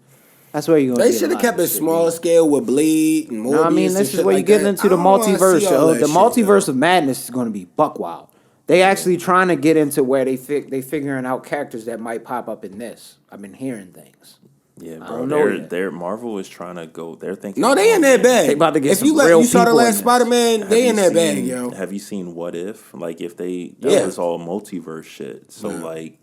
That's where you're going to They should have kept it small scale with Blade and Morbius. No, I mean, and this shit is where like you're getting that. into the I don't wanna multiverse. see all Yo. that The shit, multiverse though. of madness is going to be buck wild. They actually trying to get into where they figuring out characters that might pop up in this. I've been hearing things. Yeah, I bro. don't know yet. They're Marvel is trying to go. They're thinking. No, they in that bag. They about to get if some you real you saw the people in last this. Spider-Man, Have they you in that bag, seen- yo. Have you seen What If? Like if that Yeah. was all multiverse shit. So like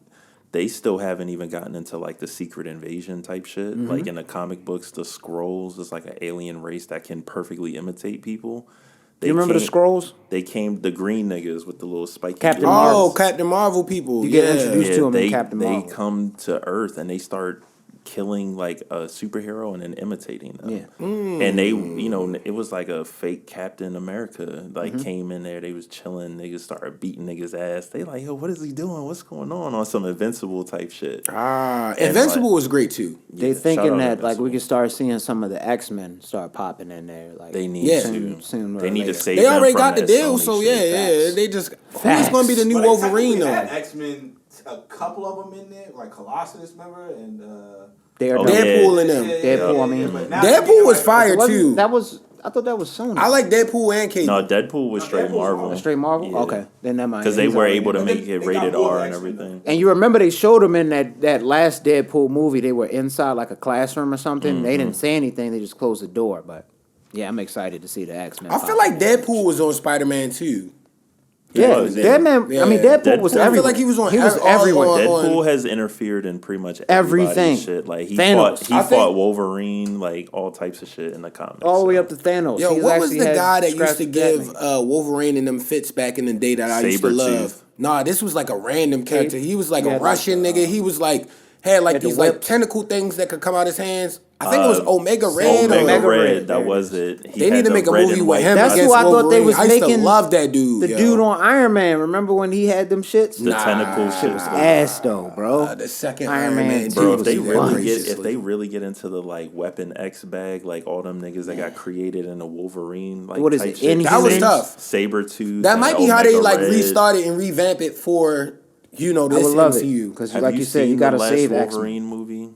they still haven't even gotten into like the secret invasion type shit. Mm-hmm. Like in the comic books, the Skrulls is like an alien race that can perfectly imitate people. You remember the Skrulls? They came the green niggas with the little spiky. Captain ears. Marvel. Oh, Captain Marvel people. You get yeah. introduced to 'em in they, Captain they Marvel. come to Earth and they start killing like a superhero and then imitating them. Yeah. And they, it was like a fake Captain America like came in there. They was chilling. Niggas started beating niggas ass. They like, yo, what is he doing? What's going on some Invincible type shit? And Invincible like- was great too. They Yeah, shout thinking out that like we Invincible. could start seeing some of the X-Men start popping in there. Like They need Yeah. to. Sooner or They need to later. save. They them already from got the that deal, Sony so shit. yeah. They just who's gonna be the new But they Wolverine technically though? had X-Men, a couple of them in there, like Colossus, remember, and Daredevil. Deadpool and them. Deadpool, I mean. but now Deadpool they're was like- fire Wasn't- too. I thought that was Sony. I like Deadpool and Cable. No, Deadpool was straight Deadpool's Marvel. Straight Marvel. Yeah. Okay, then never mind. Because they He's were already- able to But make they it got rated more R and X-Men, everything. And you remember they showed them in that last Deadpool movie. They were inside like a classroom or something. They didn't say anything. They just closed the door. But yeah, I'm excited to see the X-Men. I feel like Deadpool was on Spider-Man too. yeah, was, yeah. Deadman. Yeah. I mean, Deadpool was Deadpool- I feel everywhere. like he was on He was all everywhere. on- Deadpool has interfered in pretty much Everything. everybody's shit. Like he Thanos. fought I think- Wolverine, like all types of shit in the comics. All the way up to Thanos. Yo, He's what was actually the had guy that used scraps to of give Batman. Wolverine and them fits back in the day that I used to Sabretooth. love? Nah, this was like a random character. He was like Yeah, a Russian nigga. He was like had like Had the these like whips. tentacle things that could come out his hands. I think it was Omega Red. Omega or, Red, that was it. They need to make a movie with him. That's against who I thought they Wolverine. was I used to making. love that dude. The dude on Iron Man. Remember when he had them shits? The tentacle shit was Ass though, bro. The second Iron Man Bro, two if they was really fun. get into the like Weapon X bag, like all them niggas that got created in the Wolverine, like What is type it, shit, that was Inhumans? tough. Sabretooth. That and might be how they Omega like Red. restarted and revamp it for this I would love it MCU. because, Have like you said, seen you gotta the last save X-Men. Wolverine movie,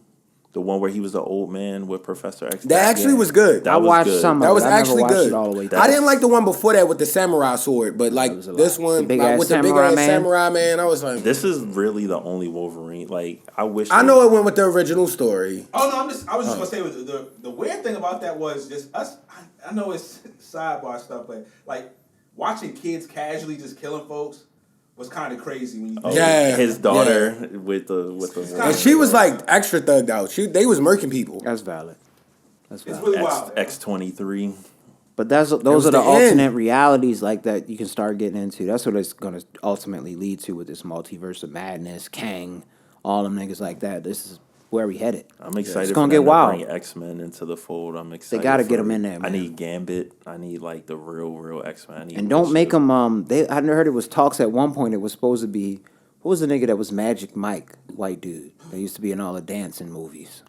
the one where he was the old man with Professor X. That actually was good. That I was watched good. some of That it. was I never actually watched good. it all the way through. I didn't like the one before that with the samurai sword, but like was a lot. this one The big like, ass with the big samurai ass man. samurai man, I was like, This is really the only Wolverine. Like I wish. I know it went with the original story. Oh no, I was just gonna say the weird thing about that was just us. I know it's sidebar stuff, but like watching kids casually just killing folks was kind of crazy when you. Yeah. his daughter with the. And she was like extra thugged out. They was murking people. That's valid. That's It's valid. really wild. X-23. But those are was the the alternate end. realities like that you can start getting into. That's what it's going to ultimately lead to with this multiverse of madness, Kang, all them niggas like that. This is where we headed. I'm excited. It's gonna for get them to wild. Bring X-Men into the fold. I'm excited. gotta for get 'em it. in there, I man. need Gambit. I need like the real X-Men. I need And don't make them. them. I heard it was talks at one point. It was supposed to be. What was the nigga that was Magic Mike, white dude that used to be in all the dancing movies?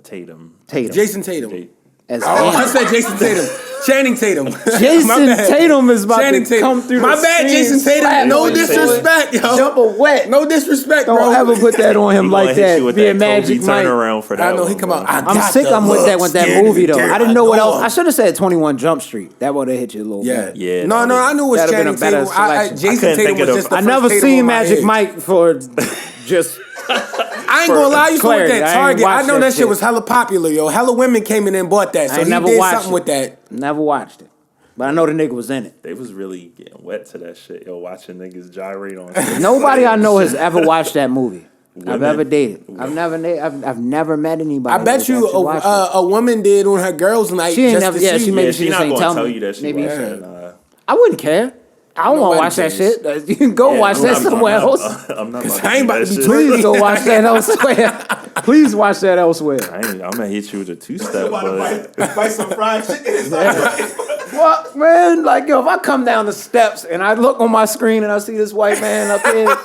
Tatum. Jason Tatum. As Oh, I Gambit. said Jason Tatum. Channing Tatum. My Jason bad. Tatum is about Channing to Tatum. come through. My the bad, scene, Jason slap Tatum. No on his disrespect, foot, yo. Jump a wet. No disrespect, Don't bro. ever put that on him He gonna like hit that. you with Being that Magic Kobe Mike. turnaround for that. I know he one, come bro. out. I I'm got sick. the I'm with that looks, that scared movie to though. death. I didn't know what know else. him. I should have said 21 Jump Street. That would have hit you a little Yeah. better. Yeah, No, that no, was- I knew it was That'd have been Channing a better Tatum. selection. Jason couldn't Tatum think was of just the- the I first never Tatum seen on my Magic head. Mike for just. I ain't gonna lie, I used to work clarity, at I ain't Target. I watched know that that shit shit. was hella popular, yo. Hella women came in and bought that, so I he never did watched something it. with that. Never watched it, but I know the nigga was in it. They was really getting wet to that shit, yo. Watching niggas gyrate on. stage. Nobody I know has ever watched that movie. I've Women. ever dated. I've never met anybody. I bet that you actually watched it. a woman did on her girls' night. She ain't just never- to yeah, see. she maybe Yeah, she she just not ain't gonna tell tell me. you that she Maybe- watching. I wouldn't care. I don't want to watch that weddings. shit. You can go watch that somewhere else. I'm not about I ain't about to be that shit. Please go watch that elsewhere. Please watch that elsewhere. I'm gonna hit you with a two-step, About to but bite some fried chicken inside. What, man? Like, yo, if I come down the steps and I look on my screen and I see this white man up here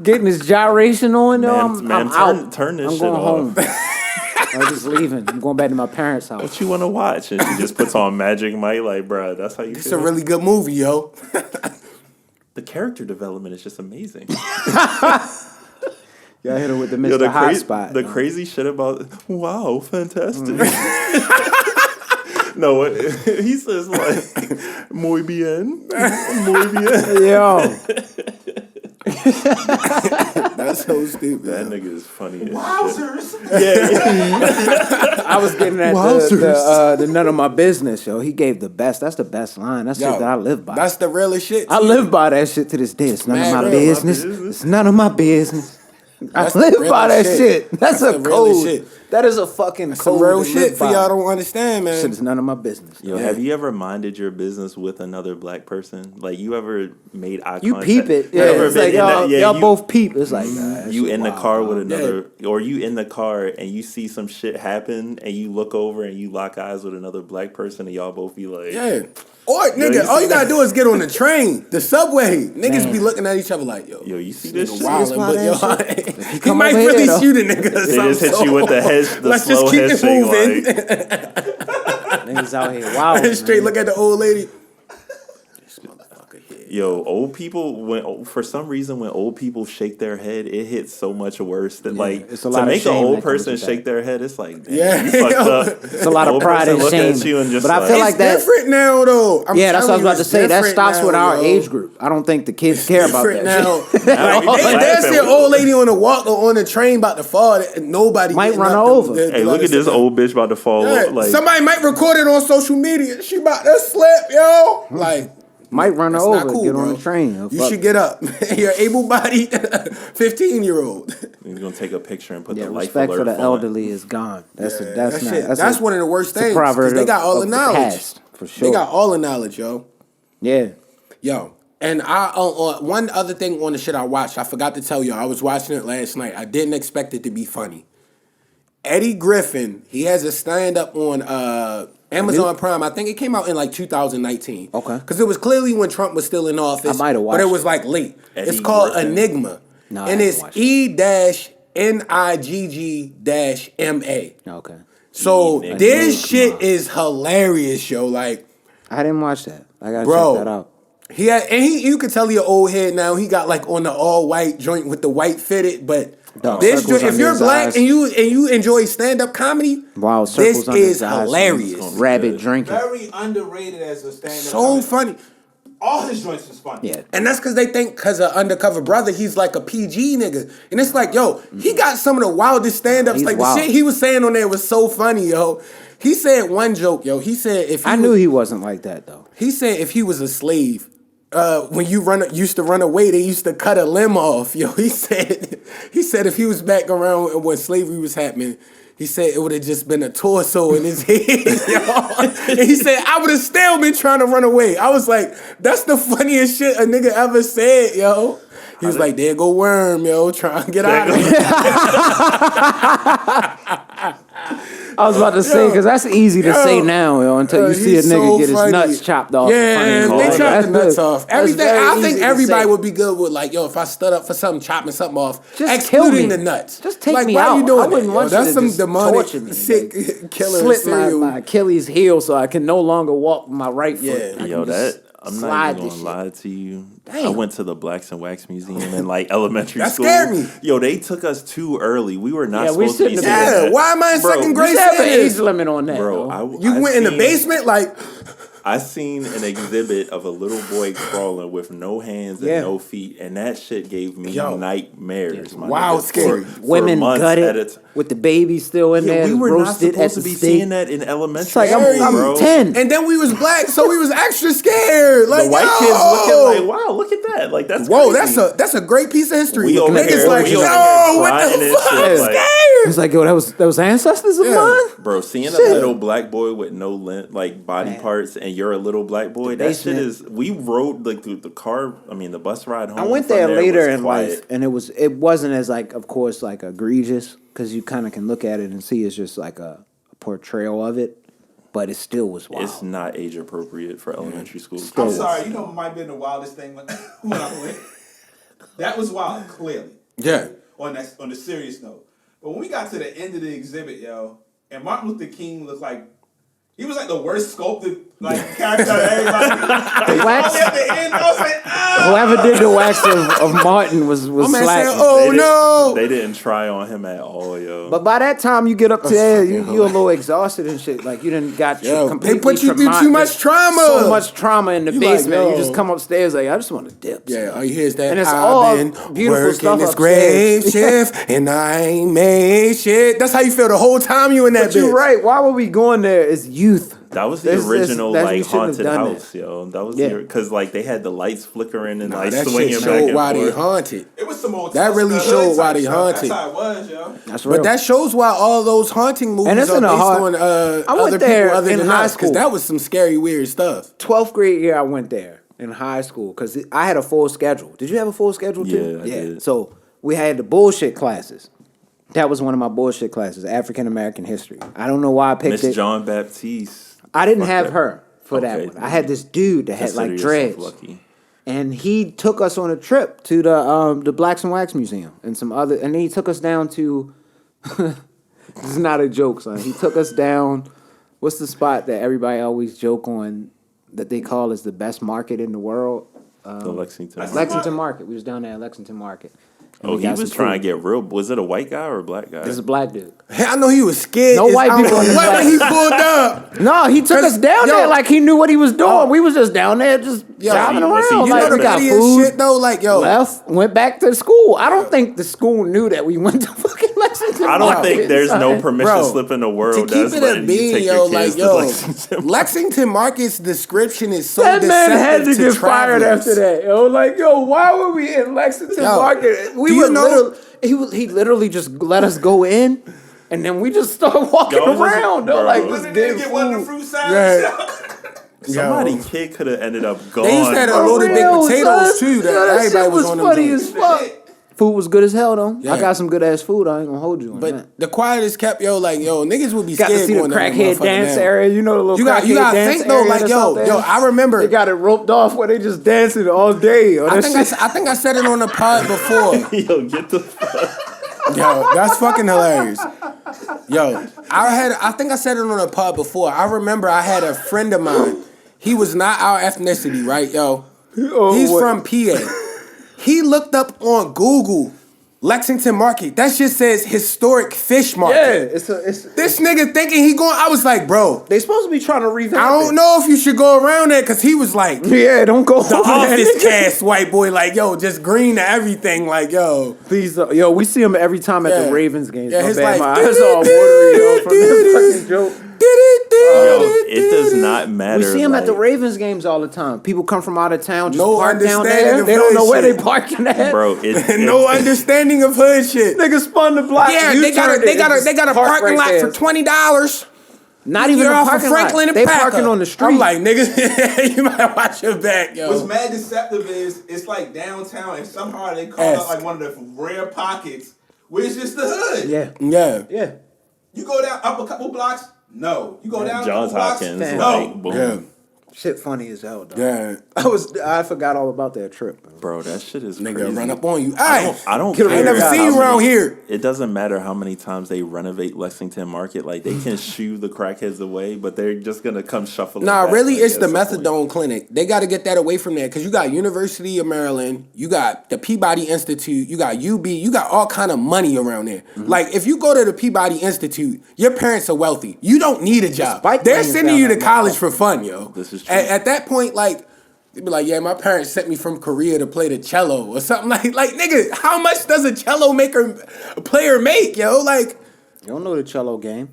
getting his gyration on, yo, I'm out. turn this I'm shit going off. home. I'm just leaving. I'm going back to my parents' house. What you want to watch? And she just puts on Magic Mike, like, bruh, that's how you It's feel. a really good movie, yo. The character development is just amazing. Y'all hit her with the Mr. Yo, the Hotspot. the crazy shit about, wow, fantastic. No, what he says like, muy bien, muy bien. Yo, That's so stupid. That nigga is funny as shit. Wowzers. Yeah. I was getting at the none of my business, yo. He gave the best. That's the best line. That's Yo, shit that I live by. That's the realest shit. I live by that shit to this day. It's none of mad my real. business. It's none of my business. I That's the live by that realest shit. shit. That's That's a the realest code. shit. That is a fucking Some code. real to shit live for by. y'all don't understand, man. Shit is none of my business. Yo, have you ever minded your business with another black person? Like, you ever made eye You contact? peep it. You Yeah, ever it's been like in y'all, that- yeah, y'all you- both peep. It's like, nah, that you shit in the wild, car with dog. another, or you in the car and you see some shit happen and you look over and you lock eyes with another black person and y'all both be like, Yeah. Or nigga, you all see you gotta that? do is get on the train, the subway. Niggas be looking at each other like, yo, yo, you see this nigga shit? wildin', why but that yo, he come might over here, really though. shoot a nigga. Or They something, just hit you with the head, the Let's slow just keep head it shake, moving. like, Niggas out here wild. Straight look at the old lady. This motherfucker here. yo, old people, for some reason, when old people shake their head, it hits so much worse than like it's a to lot of make an shame old that comes person with shake that. their head. It's like, damn, Yeah. you fucked up. It's a lot of Old pride person and look shame. at you and just But I like, feel like It's that. different now, though. I'm Yeah, that's what I was telling you, about to it's say. That different stops now, with our yo. age group. I don't think the kids care about Different that now. shit. Now, If there's an old lady on the walk or on the train about to fall, nobody Might getting run up her to- over. to Hey, let look her at this sit old bitch about to fall. down. Yeah, Like, somebody might record it on social media. She about to slip, yo. Like, Might run her that's not over. cool, Get bro. on the train. You should get up. You're able-bodied 15-year-old. he's gonna take a picture and put Yeah, the life respect alert for the on. elderly is gone. That's That's one of the worst it's a things. 'Cause proverb they got all of the knowledge. past, for sure. They got all the knowledge, yo. Yeah. Yo, And one other thing on the shit I watched, I forgot to tell you, I was watching it last night. I didn't expect it to be funny. Eddie Griffin, he has a stand-up on Amazon Prime. I think it came out in like 2019. Okay. Because it was clearly when Trump was still in office. I might have watched but it was like late. Eddie It's called Griffin. Enigma. No, and it's E-NIGG-MA. Okay. So Enigma. this shit is hilarious, yo. Like, I didn't watch that. I gotta check that out. You could tell he an old head now. He got like on the all white joint with the white fitted, but this joint, if you're black and you enjoy stand up comedy, wow, this is hilarious. Rabbit drinking, Very underrated as a stand-up. So funny. All his joints is funny. Yeah, and that's because they think because of Undercover Brother, he's like a PG nigga, and it's like, yo, he got some of the wildest stand ups. Like wild. the shit he was saying on there was so funny, yo. He said one joke, yo. He said I knew he wasn't like that though. He said if he was a slave, when you used to run away, they used to cut a limb off. Yo, he said if he was back around when slavery was happening, he said it would have just been a torso in his head. Yo. And he said I would have still been trying to run away. I was like, that's the funniest shit a nigga ever said, yo. He was like, there go Worm, yo, trying to get out of here. I was about to say, because that's easy to say now, yo, until you see a nigga get his nuts chopped off. Yeah, they chop the nuts off. Everything. I think everybody would would be good with like, yo, if I stood up for something, chopping something off, just excluding the nuts. Just take like, me why out. You doing I wouldn't that, want yo? you That's to some just demonic, torture me, sick killer. Slit my Achilles heel so I can no longer walk my right foot. Yeah. Yo, I'm not even gonna lie to you. Damn. I went to the Blacks and Wax Museum in like elementary That school. scared me. Yo, they took us too early. We were not we supposed to be shouldn't seeing have that. Yeah, why am I in second grade? You have an saying age this? limit on that, Bro, You went in the basement like. I seen an exhibit of a little boy crawling with no hands and no feet, and that shit gave me nightmares. My Wow, nigga. scary. Women gutted with the baby still in there. We were not roasted supposed to at be the stake. seeing that in elementary. It's like school, I'm bro. 10. And then we was black, so we was extra scared. Like, The white kids looking like, wow, look at that. Like that's crazy. that's a great piece of history. We over Niggas here, like, we yo, over here what crying the and fuck? shit, I'm like- scared. He's like, yo, those ancestors of mine? Bro, seeing a little black boy with no body parts, and you're a little black boy, that shit is. We rode like through the bus ride home. I went from there later was in quiet. life, and it wasn't as like, of course, like egregious because you kind of can look at it and see it's just like a portrayal of it, but it still was wild. It's not age appropriate for elementary school. I'm sorry, you know what might have been the wildest thing when I went. That was wild, clearly. Yeah. On the serious note. But when we got to the end of the exhibit, yo, and Martin Luther King looked like he was like the worst sculpted character of everybody. The wax. At the end, I was like, Whoever did the wax of Martin was slacking. They didn't try on him at all, yo. But by that time you get up to there, you're a little exhausted and shit. Like you didn't got completely they put you through too much trauma. So much trauma in the basement. Like, you just come upstairs like, I just want to dip. Yeah, all you hear is that. And it's I've all been beautiful working stuff this grave upstairs. shift and I ain't made shit. That's how you feel the whole time you in that But you're bitch. right. Why were we going there? It's youth. That was the original haunted house, yo. That was because they had the lights flickering and that swinging shit back showed and why they forth. haunted. it was some old That really showed why they haunted. That's how it was, yo. That's real. But that shows why all those haunting movies And it's are in a based hard- on I went other there people other in than high us, because school. that was some scary, weird stuff. 12th grade year I went there in high school because I had a full schedule. Did you have a full schedule too? Yeah, I did. So we had the bullshit classes. That was one of my bullshit classes, African American history. I don't know why I picked Miss it. John Baptiste. I didn't Fuck have that. her for that one. I had this dude that had like Consider yourself dreads. lucky. And he took us on a trip to the Blacks and Wax Museum and some other, and then he took us down to. This is not a joke, son. He took us down. What's the spot that everybody always joke on that they call is the best market in the world? The Lexington. Lexington Market. We was down there at Lexington Market. Oh, he was trying to get real. Was it a white guy or a black guy? This is a black dude. Hey, I know he was scared. No white people in the What back. when he pulled up? No, he took us down there like he knew what he was doing. We was just down there just driving was he- around. you Like know the we got funniest food. shit though, like yo, Left, went back to school. I don't think the school knew that we went to fucking Lexington. I don't Market, think there's no son. permission Bro, slip in the to world keep that's it a letting you bean, take yo, your like kids to yo, Lexington. Lexington Market's description is so That man had to deceptive get fired travelers. after that. Yo, like, yo, why were we in Lexington Yo, Market? We do were you know- he literally just let us go in, and then we just started walking Yo, around. Though, bro. like, Was just it getting get one of the food. fruit salads? Somebody kid could have ended up gone. They used to have a loaded baked potatoes too. That everybody was on them. Funny as fuck. Food was good as hell though. Yeah. I got some good ass food. I ain't gonna hold you on that. But the quietest kept, niggas would be got scared to see the going down crackhead dance area. You know the little you crackhead gotta dance think though, area like that's out there? I remember. They got it roped off where they just dancing all day. I think I said it on the pod before. Yo, get the fuck. Yo, that's fucking hilarious. Yo, I think I said it on a pod before. I remember I had a friend of mine. He was not our ethnicity, right, yo? He's from PA. He looked up on Google Lexington Market. That shit says historic fish market. Yeah, it's this nigga thinking he going. I was like, bro, they supposed to be trying to revamp. I don't know if you should go around there because he was like, yeah, don't go. The office cast white boy, like, yo, just green to everything, like, yo. Please, we see him every time at the Ravens games. Yeah, my his bad, like, my eyes all watery from this fucking joke. Yo, it does not matter. We see him at the Ravens games all the time. People come from out of town, just no park down there. understanding of They don't know hood where shit. they parking at. Bro, it's No understanding of hood shit. Niggas spun the block. Yeah, they got a parking lot for $20. Not even a off of parking Franklin lot. and They Packer. parking on the street. I'm like, nigga, you might watch your back, yo. What's mad deceptive is it's like downtown and somehow they call out like one of the rare pockets where it's just the hood. Yeah. You go down up a couple blocks, no. You go down Johns a couple Hopkins, blocks, like, no. boom. Yeah. Shit funny as hell, dog. Yeah. I forgot all about that trip. Bro, that shit is Nigga crazy. run up on you. Hey, I don't Get care. I ain't never how seen you around many- here. It doesn't matter how many times they renovate Lexington Market. Like, they can shoo the crackheads away, but they're just going to come shuffling Nah, back, really, like, it's at the some point. methadone clinic. They got to get that away from there because you got University of Maryland, you got the Peabody Institute, you got UB, you got all kind of money around there. Mm-hmm. Like, if you go to the Peabody Institute, your parents are wealthy. You don't need a job. bike They're lanes sending down you to that college for fun, yo. This is true. At that point, like, they'd be like, yeah, my parents sent me from Korea to play the cello or something like nigga, how much does a cello player make, yo? Like, You don't know the cello game.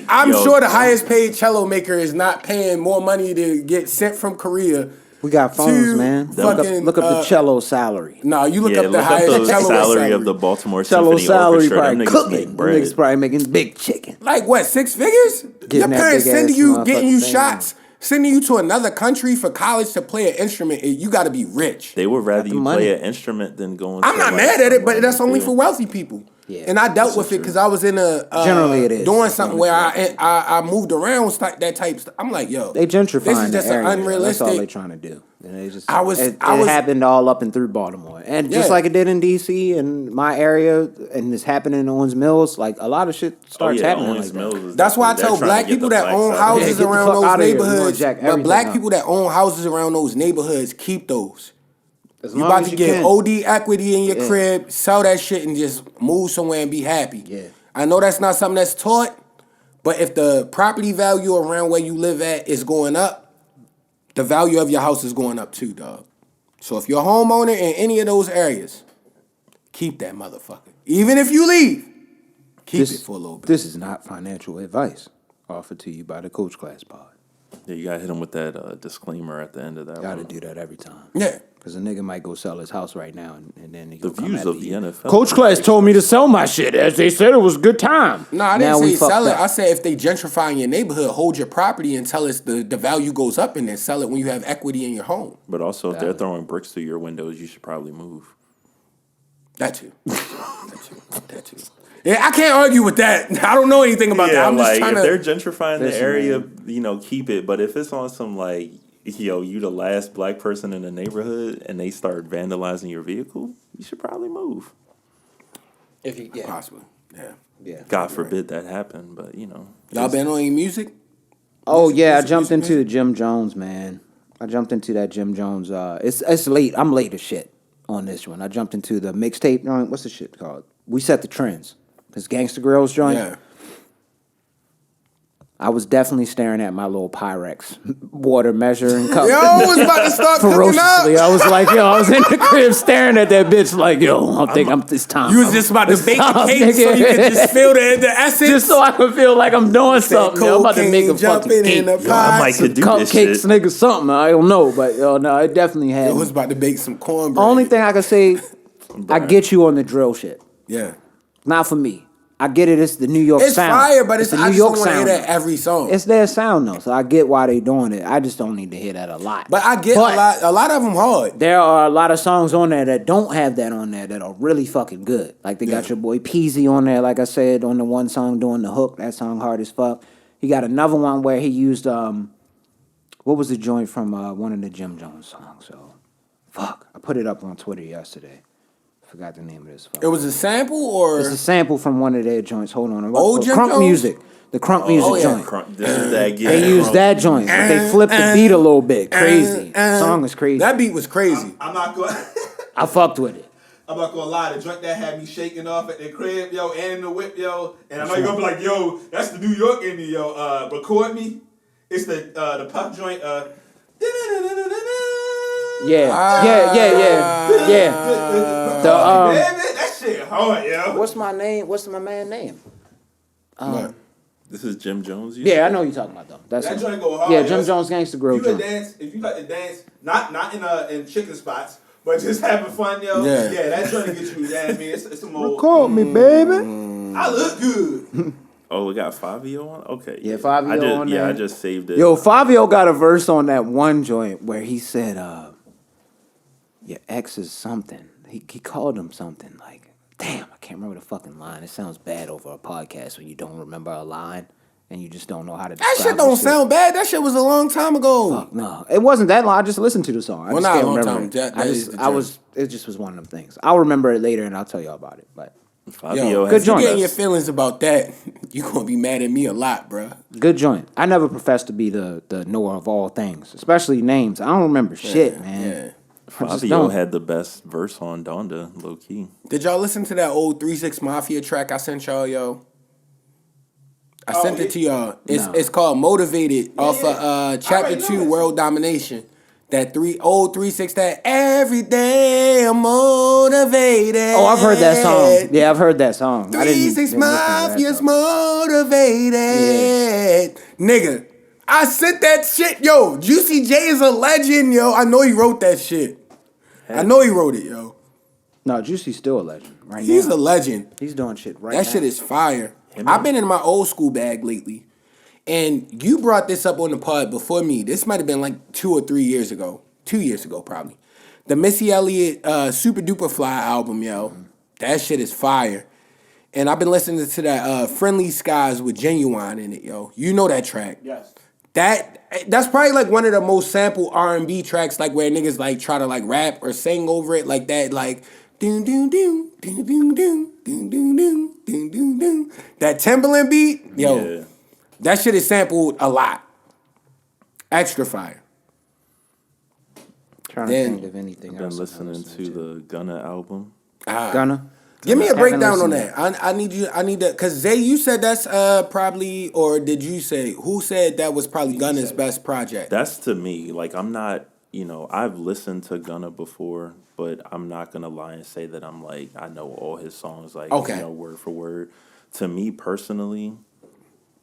I'm Yo, sure the highest paid cello maker is not paying more money to get sent from Korea. We got phones, man. fucking, Look up the cello salary. No, you look Yeah, up the look up highest the cello salary of the Baltimore Cello Symphony salary Orchestra. Them probably niggas cooking. make Them bread. niggas probably making big chicken. Like what, 6 figures? Getting Your that parents big sending ass you, getting you motherfucking thing. shots, sending you to another country for college to play an instrument. You got to be rich. They would rather the you money. play an instrument than going. I'm to, not like, mad at it, but some that's only field. for wealthy people. Yeah, and I dealt with it because I was in a Generally it is. doing something where I moved around that type stuff. I'm like, yo, They gentrifying this is just the an area. unrealistic. That's all they trying to do. And they just, I was- it I was- happened all up and through Baltimore, and just Yeah. like it did in DC and my area, and it's happening in Owens Mills. Like a lot of shit starts happening Owens like Mills that. is That's why I definitely- tell they're black trying to get people the that black own side. Yeah, houses get the around fuck those outta here. We gonna neighborhoods. jack But everything black up. people that own houses around those neighborhoods, keep those. As You long about as to get can. OD equity in your Yeah. crib, sell that shit, and just move somewhere and be happy. Yeah. I know that's not something that's taught, but if the property value around where you live at is going up, the value of your house is going up too, dog. So if you're a homeowner in any of those areas, keep that motherfucker. Even if you leave, keep it for a little bit. This is not financial advice offered to you by the Coach Class Pod. Yeah, you gotta hit them with that disclaimer at the end of that. Got to one. do that every time. Yeah. Because a nigga might go sell his house right now, and then he The gonna come views after of the you. NFL. Coach Class told me to sell my shit, as they said it was a good time. No, I didn't Now we say sell fucked it. up. I said if they gentrify in your neighborhood, hold your property until the value goes up and then sell it when you have equity in your home. But also, if they're throwing bricks through your windows, you should probably move. That too. That too. Yeah, I can't argue with that. I don't know anything about that. I'm just like trying if to. they're gentrifying the Listen, area, man. keep it. But if it's on some like, you the last black person in the neighborhood, and they start vandalizing your vehicle, you should probably move. If you, Possibly. Yeah. God forbid that happen, but Y'all been on any music? Oh yeah, I music, jumped music, into the Jim Jones, man. I jumped into that Jim Jones. It's late. I'm late as shit on this one. I jumped into the mixtape joint. What's the shit called? We Set the Trends. This Gangsta Girls joint. Yeah. I was definitely staring at my little Pyrex water measuring cup. Yo, I was about to start cooking Ferociously, up. I was like, I was in the crib staring at that bitch like, I think this time. You was just about to It's bake the time, cake so you nigga. could just feel the essence. Just so I can feel like I'm doing something. I'm about to make a Cocaine fucking jumping cake. in the Yo, I might pot. could do this Cupcakes, shit. nigga, something. I don't know, but no, it definitely had. I was about to bake some cornbread. Only thing I can say, I get you on the drill shit. Yeah. Not for me. I get it. It's the New York It's sound. fire, but it's the I New just York don't want to hear sound. that every song. It's their sound though, so I get why they doing it. I just don't need to hear that a lot. But I get a lot of them hard. There are a lot of songs on there that don't have that on there that are really fucking good. Like they got your boy Peasy on there, like I said, on the one song doing the hook. That song hard as fuck. He got another one where he used what was the joint from one of the Jim Jones songs? So fuck. I put it up on Twitter yesterday. Forgot the name of this. It was a sample or it's a sample from one of their joints. Hold on. Old Jim Crunk Jones? Music. The Crunk Music joint. This is that They used that joint, but they flipped the beat a little bit. Crazy. Song is crazy. That beat was crazy. I'm not going. I fucked with it. I'm not gonna lie, the joint that had me shaking off at the crib, yo, and in the whip, yo. And I know you're gonna be like, yo, that's the New York in me, yo. Record me. It's the Puff joint. Yeah. That shit hard, yo. What's my name? What's my man's name? This is Jim Jones. Yeah, I know you're talking about though. That joint go hard. Yeah, Jim Jones Gangsta Grill joint. If you like to dance, not in chicken spots, but just having fun, yo. Yeah. That joint get you. Yeah, I mean, it's some old. Record me, baby. I look good. Oh, we got Fabio on? Okay. Yeah, Fabio on there. Yeah, I just saved it. Yo, Fabio got a verse on that one joint where he said, your ex is something. He called him something like, damn, I can't remember the fucking line. It sounds bad over a podcast when you don't remember a line and you just don't know how to describe That shit don't sound bad. That shit was a long time ago. Fuck, no, it wasn't that long. I just listened to the song. I just not can't a long remember time. it. It just was one of them things. I'll remember it later and I'll tell y'all about it. But Fabio good joint. has Getting your feelings about that, you gonna be mad at me a lot, bro. good joint. I never professed to be the knower of all things, especially names. I don't remember shit, man. Yeah. Fabio had the best verse on Donda, low key. Did y'all listen to that old 3-6 Mafia track I sent y'all, yo? I sent it to y'all. It's called Motivated off of Chapter 2, World Domination. That 3-6, that every day I'm motivated. Oh, I've heard that song. Yeah, I've heard that song. 3-6 Mafia's motivated. Yeah. Nigga, I sent that shit. Yo, Juicy J is a legend, yo. I know he wrote that shit. I know he wrote it, yo. No, Juicy's still a legend right He's now. a legend. He's doing shit right now. That shit is fire. I've been in my old school bag lately. And you brought this up on the pod before me. This might have been like 2 or 3 years ago. 2 years ago, probably. The Missy Elliott Super Duper Fly album, yo. That shit is fire. And I've been listening to that Friendly Skies with Genuine in it, yo. You know that track. Yes. That's probably like one of the most sampled R&B tracks, like where niggas like try to like rap or sing over it like that, like doom doom doom doom doom doom doom doom doom doom doom doom. That Timbaland beat, yo, Yeah. that shit is sampled a lot. Extra fire. Trying to think of anything I've been else. listening to the Gunna album. Gunna. Give me a Haven't breakdown on listened that. I need that because Zay, you said that's probably, or did you say who said that was probably Gunna's best project? That's to me, like I'm not, I've listened to Gunna before, but I'm not gonna lie and say that I'm like I know all his songs like word for word. To me personally,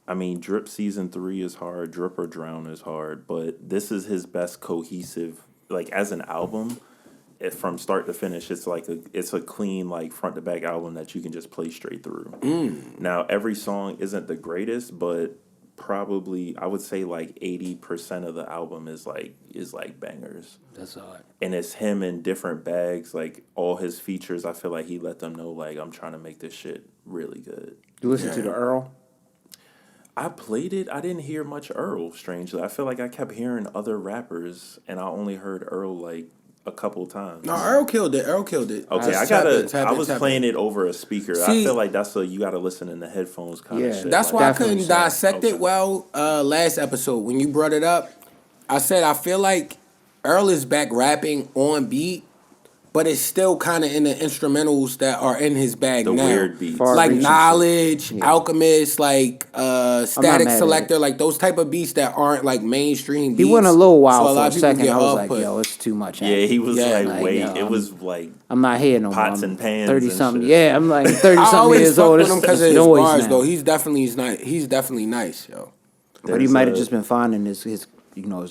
I mean Drip Season 3 is hard, Drip or Drown is hard, but this is his best cohesive, like as an album. From start to finish, it's a clean like front to back album that you can just play straight through. Now every song isn't the greatest, but probably I would say like 80% of the album is like bangers. That's hard. And it's him in different bags, like all his features. I feel like he let them know like I'm trying to make this shit really good. You listen to the Earl? I played it. I didn't hear much Earl. Strangely, I feel like I kept hearing other rappers, and I only heard Earl like a couple times. No, Earl killed it. Okay, I was playing it over a speaker. I feel like you gotta listen in the headphones kind of shit. That's why I couldn't dissect it well last episode. When you brought it up, I said I feel like Earl is back rapping on beat, but it's still kind of in the instrumentals that are in his bag the now. Weird beats. Like Knowledge, Alchemist, like Static Selector, like those type of beats that aren't like mainstream beats. He went a little while so for a second. I was off-put. like, yo, it's too much. Yeah, he was wait, yo, it was like I'm not here no more. pots and pans 30-something. and shit. Yeah, I'm like 30-something years old. I always fuck with him because of his noise bars, now. though. He's definitely nice, yo. But he might have just been finding his his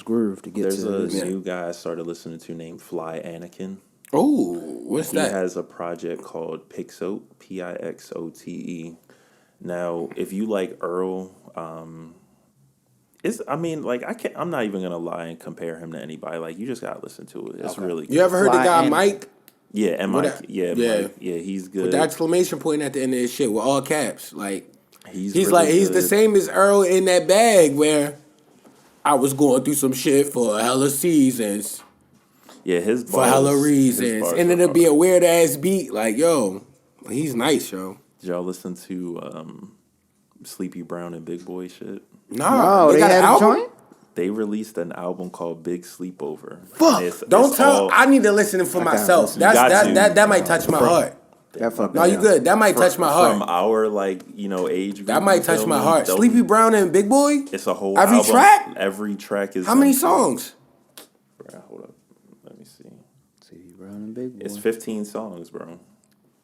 groove to get to. There's a new guy I started listening to named Fly Anakin. Oh, what's that? He has a project called Pixote, Pixote, Now, if you like Earl, I'm not even gonna lie and compare him to anybody. Like, you just gotta listen to it. It's really good. You ever heard the guy Mike? Yeah, and Mike. Mike. Yeah, he's good. With the exclamation point at the end of his shit with all caps. Like, he's really he's good. the same as Earl in that bag where I was going through some shit for hella seasons. Yeah, his bars, for hella reasons. And then it'll be a weird ass beat. Like, yo, he's nice, yo. Did y'all listen to Sleepy Brown and Big Boy shit? No, they got an album? Joint? They released an album called Big Sleepover. Fuck! Don't tell. I need to listen for myself. That might touch my heart. No, you good. That might touch my heart. From our age group. That might touch my heart. Sleepy Brown and Big Boy? It's a whole every album. Track? Every track is... How many songs? Bro, hold up. Let me see. Sleepy Brown and Big Boy. It's 15 songs, bro.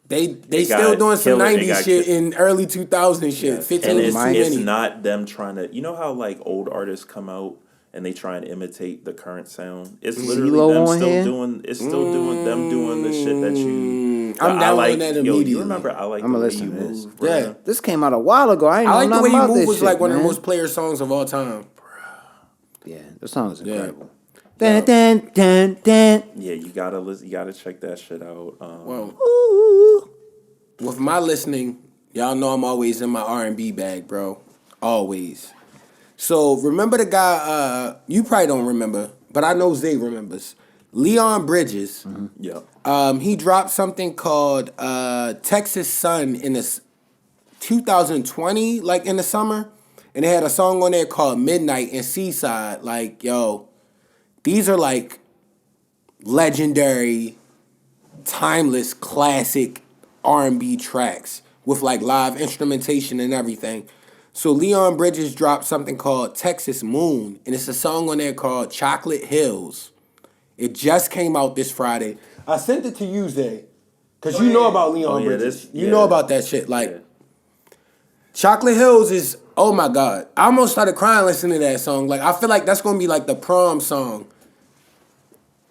They still doing some 90s shit in early 2000 shit. Yes. 15 and it's not them trying to... You know how old artists come out and they try and imitate the current sound? It's literally them still doing... It's still doing them doing the shit that you... I'm downloading that immediately. You remember I Like the Way You Move? Bro. Yeah. This came out a while ago. I Like the Way You Move was like one of the most player songs of all time. Yeah, the song is incredible. Yeah, you gotta listen. You gotta check that shit out. With my listening, y'all know I'm always in my R&B bag, bro. Always. So remember the guy? You probably don't remember, but I know Zay remembers. Leon Bridges. Mm-hmm. Yeah. He dropped something called Texas Sun in this 2020, like in the summer, and they had a song on there called Midnight and Seaside. Like, yo, these are like legendary, timeless, classic R&B tracks with like live instrumentation and everything. So Leon Bridges dropped something called Texas Moon, and it's a song on there called Chocolate Hills. It just came out this Friday. I sent it to you, Zay, because you know about Leon Bridges. You know about that shit. Like, Chocolate Hills is, oh my God. I almost started crying listening to that song. Like, I feel like that's going to be like the prom song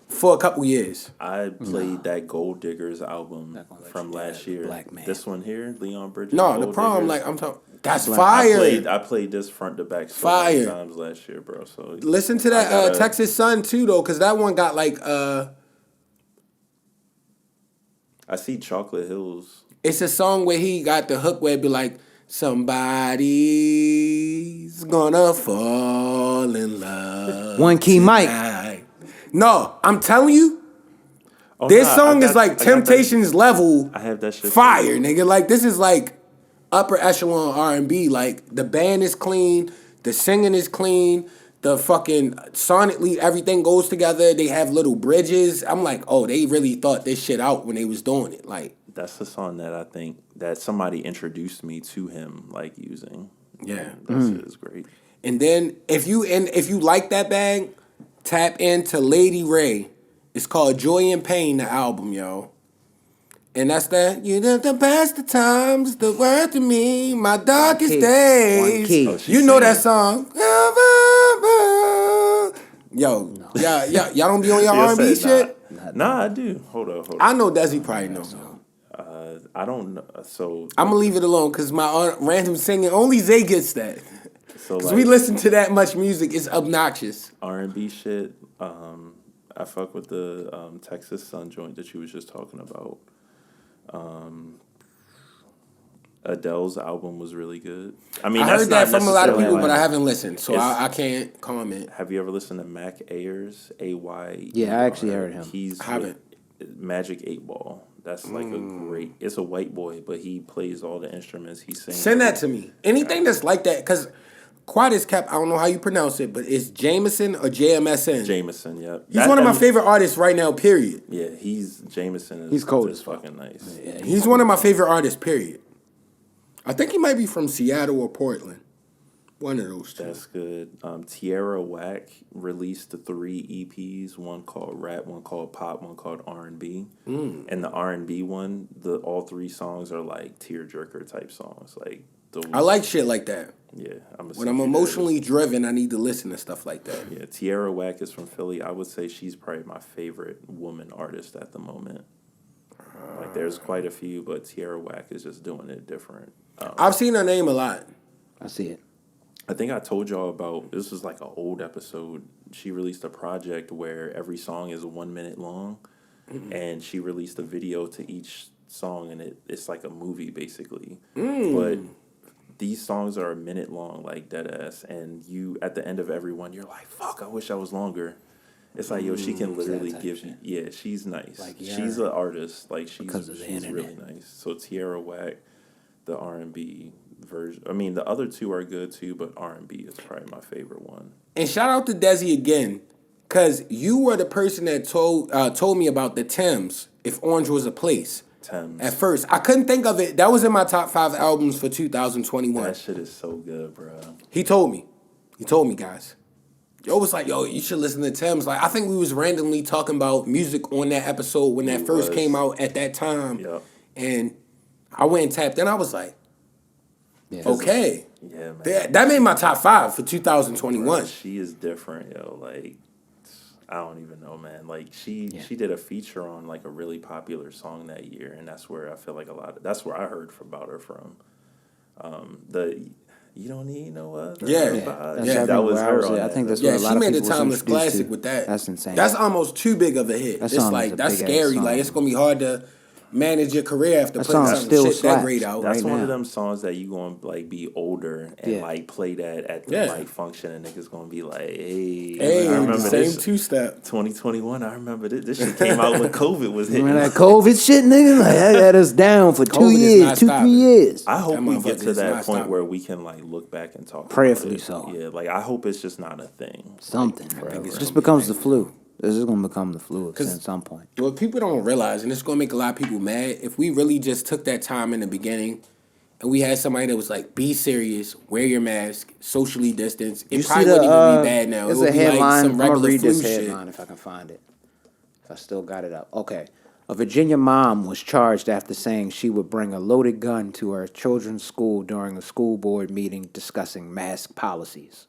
for a couple years. I played that Gold Diggers album from last year. Black Man. This one here, Leon Bridges. No, Gold the prom, Diggers. like, I'm talking, that's fire. I played this front to back so many times last year, bro. So listen to that Texas Sun too, though, because that one got like I see Chocolate Hills. It's a song where he got the hook where it be like, somebody's gonna fall in love. One Key Mike. No, I'm telling you, this song is like Temptations level. I have that shit. Fire, nigga. Like, this is like upper echelon R&B. Like, the band is clean, the singing is clean, the fucking sonically everything goes together. They have little bridges. I'm like, oh, they really thought this shit out when they was doing it. Like, that's the song that I think that somebody introduced me to him, like, using. Yeah, that shit is great. And then if you like that bag, tap into Lady Ray. It's called Joy and Pain, the album, yo. And that's that. You know the best of times, the word to me, my darkest days. You know that song. Yo, y'all don't be on your R&B shit? Nah, I do. Hold on. I know Desi probably knows. I don't know. So I'm gonna leave it alone because my random singing, only Zay gets that. So because we listen to that much music, it's obnoxious. R&B shit. I fuck with the Texas Sun joint that you was just talking about. Adele's album was really good. I mean, I heard that from a lot of people, but I haven't listened, so I can't comment. Have you ever listened to Mac Ayers? AY? Yeah, I actually heard him. He's Magic 8 Ball. That's like a great. It's a white boy, but he plays all the instruments. He sings. Send that to me. Anything that's like that, because Quiet as Kept, I don't know how you pronounce it, but it's Jameson or JMSN. Jameson, yeah. He's one of my favorite artists right now, period. Yeah, Jameson. He's cold. Just fucking nice. Yeah, he's one of my favorite artists, period. I think he might be from Seattle or Portland. One of those two. That's good. Tierra Whack released the 3 EPs, one called Rap, one called Pop, one called R&B. And the R&B one, all 3 songs are like tearjerker type songs. Like I like shit like that. Yeah. When I'm emotionally driven, I need to listen to stuff like that. Yeah, Tierra Whack is from Philly. I would say she's probably my favorite woman artist at the moment. Like there's quite a few, but Tierra Whack is just doing it different. I've seen her name a lot. I see it. I think I told y'all about, this was like an old episode. She released a project where every song is 1 minute long, and she released a video to each song, and it's like a movie basically. But these songs are a minute long, like dead ass, and you at the end of every one, you're like, fuck, I wish I was longer. It's like, yo, she can literally give you, yeah, she's nice. Like, she's an artist. Like, she's really nice. So Tierra Whack, the R&B version. I mean, the other two are good too, but R&B is probably my favorite one. And shout out to Desi again, because you were the person that told me about the Thames, If Orange Was a Place. Thames. At first, I couldn't think of it. That was in my top 5 albums for 2021. That shit is so good, bro. He told me, guys. Yo was like, yo, you should listen to Thames. Like, I think we was randomly talking about music on that episode when that first came out at that time. Yep. And I went and tapped in. I was like, okay. Yeah, man. That made my top 5 for 2021. Bro, she is different, yo. Like, I don't even know, man. Like, she did a feature on, like, a really popular song that year, and that's where I feel like that's where I heard about her from. You Don't Need No Other. That was her. I think that's what a lot of people was introduced to. she made a timeless classic with that. That's insane. That's almost too big of a hit. It's like, that's scary. Like, it's going to be hard to manage your career after putting some shit that great out. That's one of them songs that you going to like be older and like play that at the right function, and niggas going to be like, hey, I remember the same this 2-step. 2021. I remember this shit came out when COVID was hitting. Remember that COVID shit, nigga? Like, that had us down for 2 years, 2-3 years. I hope we get to that point where we can like look back and talk. Prayerfully about it. so. Yeah, like I hope it's just not a thing. Something. It just becomes the flu. This is going to become the flu at some point. What people don't realize, and it's going to make a lot of people mad, if we really just took that time in the beginning and we had somebody that was like, be serious, wear your mask, socially distance, it probably wouldn't even be bad now. It would be like some regular flu shit. I'm going to read this headline if I can find it. If I still got it up. Okay. A Virginia mom was charged after saying she would bring a loaded gun to her children's school during a school board meeting discussing mask policies.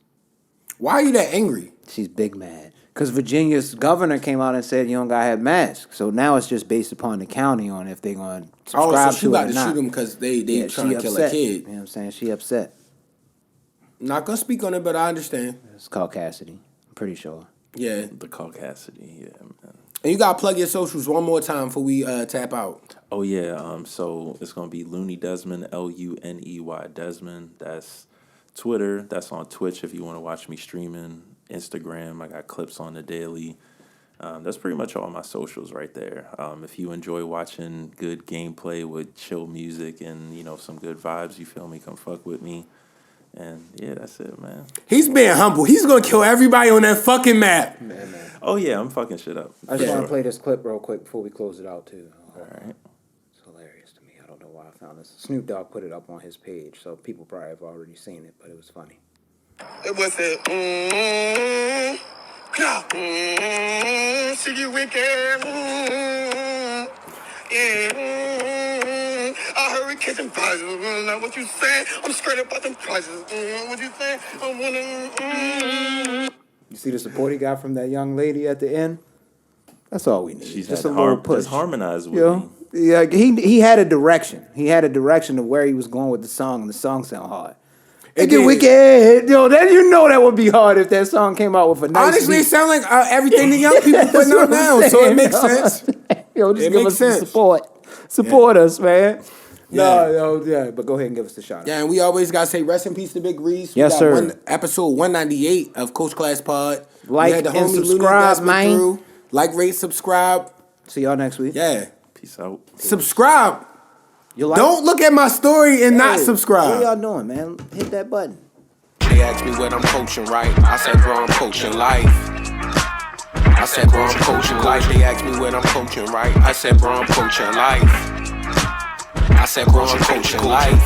Why are you that angry? She's big mad. Because Virginia's governor came out and said you don't got to have masks. So now it's just based upon the county on if they're going to subscribe so she about to shoot them because they trying to kill a kid. You know what I'm saying? She upset. Not going to speak on it, but I understand. It's called Cassidy. I'm pretty sure. Yeah. The caucasity, yeah, man. And you got to plug your socials one more time before we tap out. Oh, yeah. So it's going to be LuneyDesmond, Luney Desmond. That's Twitter. That's on Twitch if you want to watch me streaming. Instagram, I got clips on the daily. That's pretty much all my socials right there. If you enjoy watching good gameplay with chill music and, you know, some good vibes, you feel me, come fuck with me. And, yeah, that's it, man. He's being humble. He's going to kill everybody on that fucking map. Man. Oh, yeah, I'm fucking shit up. I just want to play this clip real quick before we close it out, too. All right. It's hilarious to me. I don't know why I found this. Snoop Dogg put it up on his page, so people probably have already seen it, but it was funny. It was a see you wicked, yeah. I heard we catching prizes. Now what you saying? I'm straight about them prizes. What you saying? You see the support he got from that young lady at the end? That's all we need. She's just a little push. Just harmonize with me. Yeah, he had a direction. He had a direction of where he was going with the song, and the song sound hard. It get wicked, yo. Then you know that would be hard if that song came out with a nice. Honestly, beat. it sound like everything the young people putting out now, so it makes sense. Yo, just give us some support us, man. Yeah, but go ahead and give us the shot. Yeah, and we always gotta say rest in peace to Big Reese. Yes, sir. Episode 198 of Coach Class Pod. Like and subscribe, man. Like, rate, subscribe. See y'all next week. Yeah. Peace out. Subscribe. Don't look at my story and not subscribe. What y'all doing, man? Hit that button. They asked me what I'm coaching, right? I said, bro, I'm coaching life. I said, bro, I'm coaching life. They asked me what I'm coaching, right? I said, bro, I'm coaching life. I said, bro, I'm coaching life.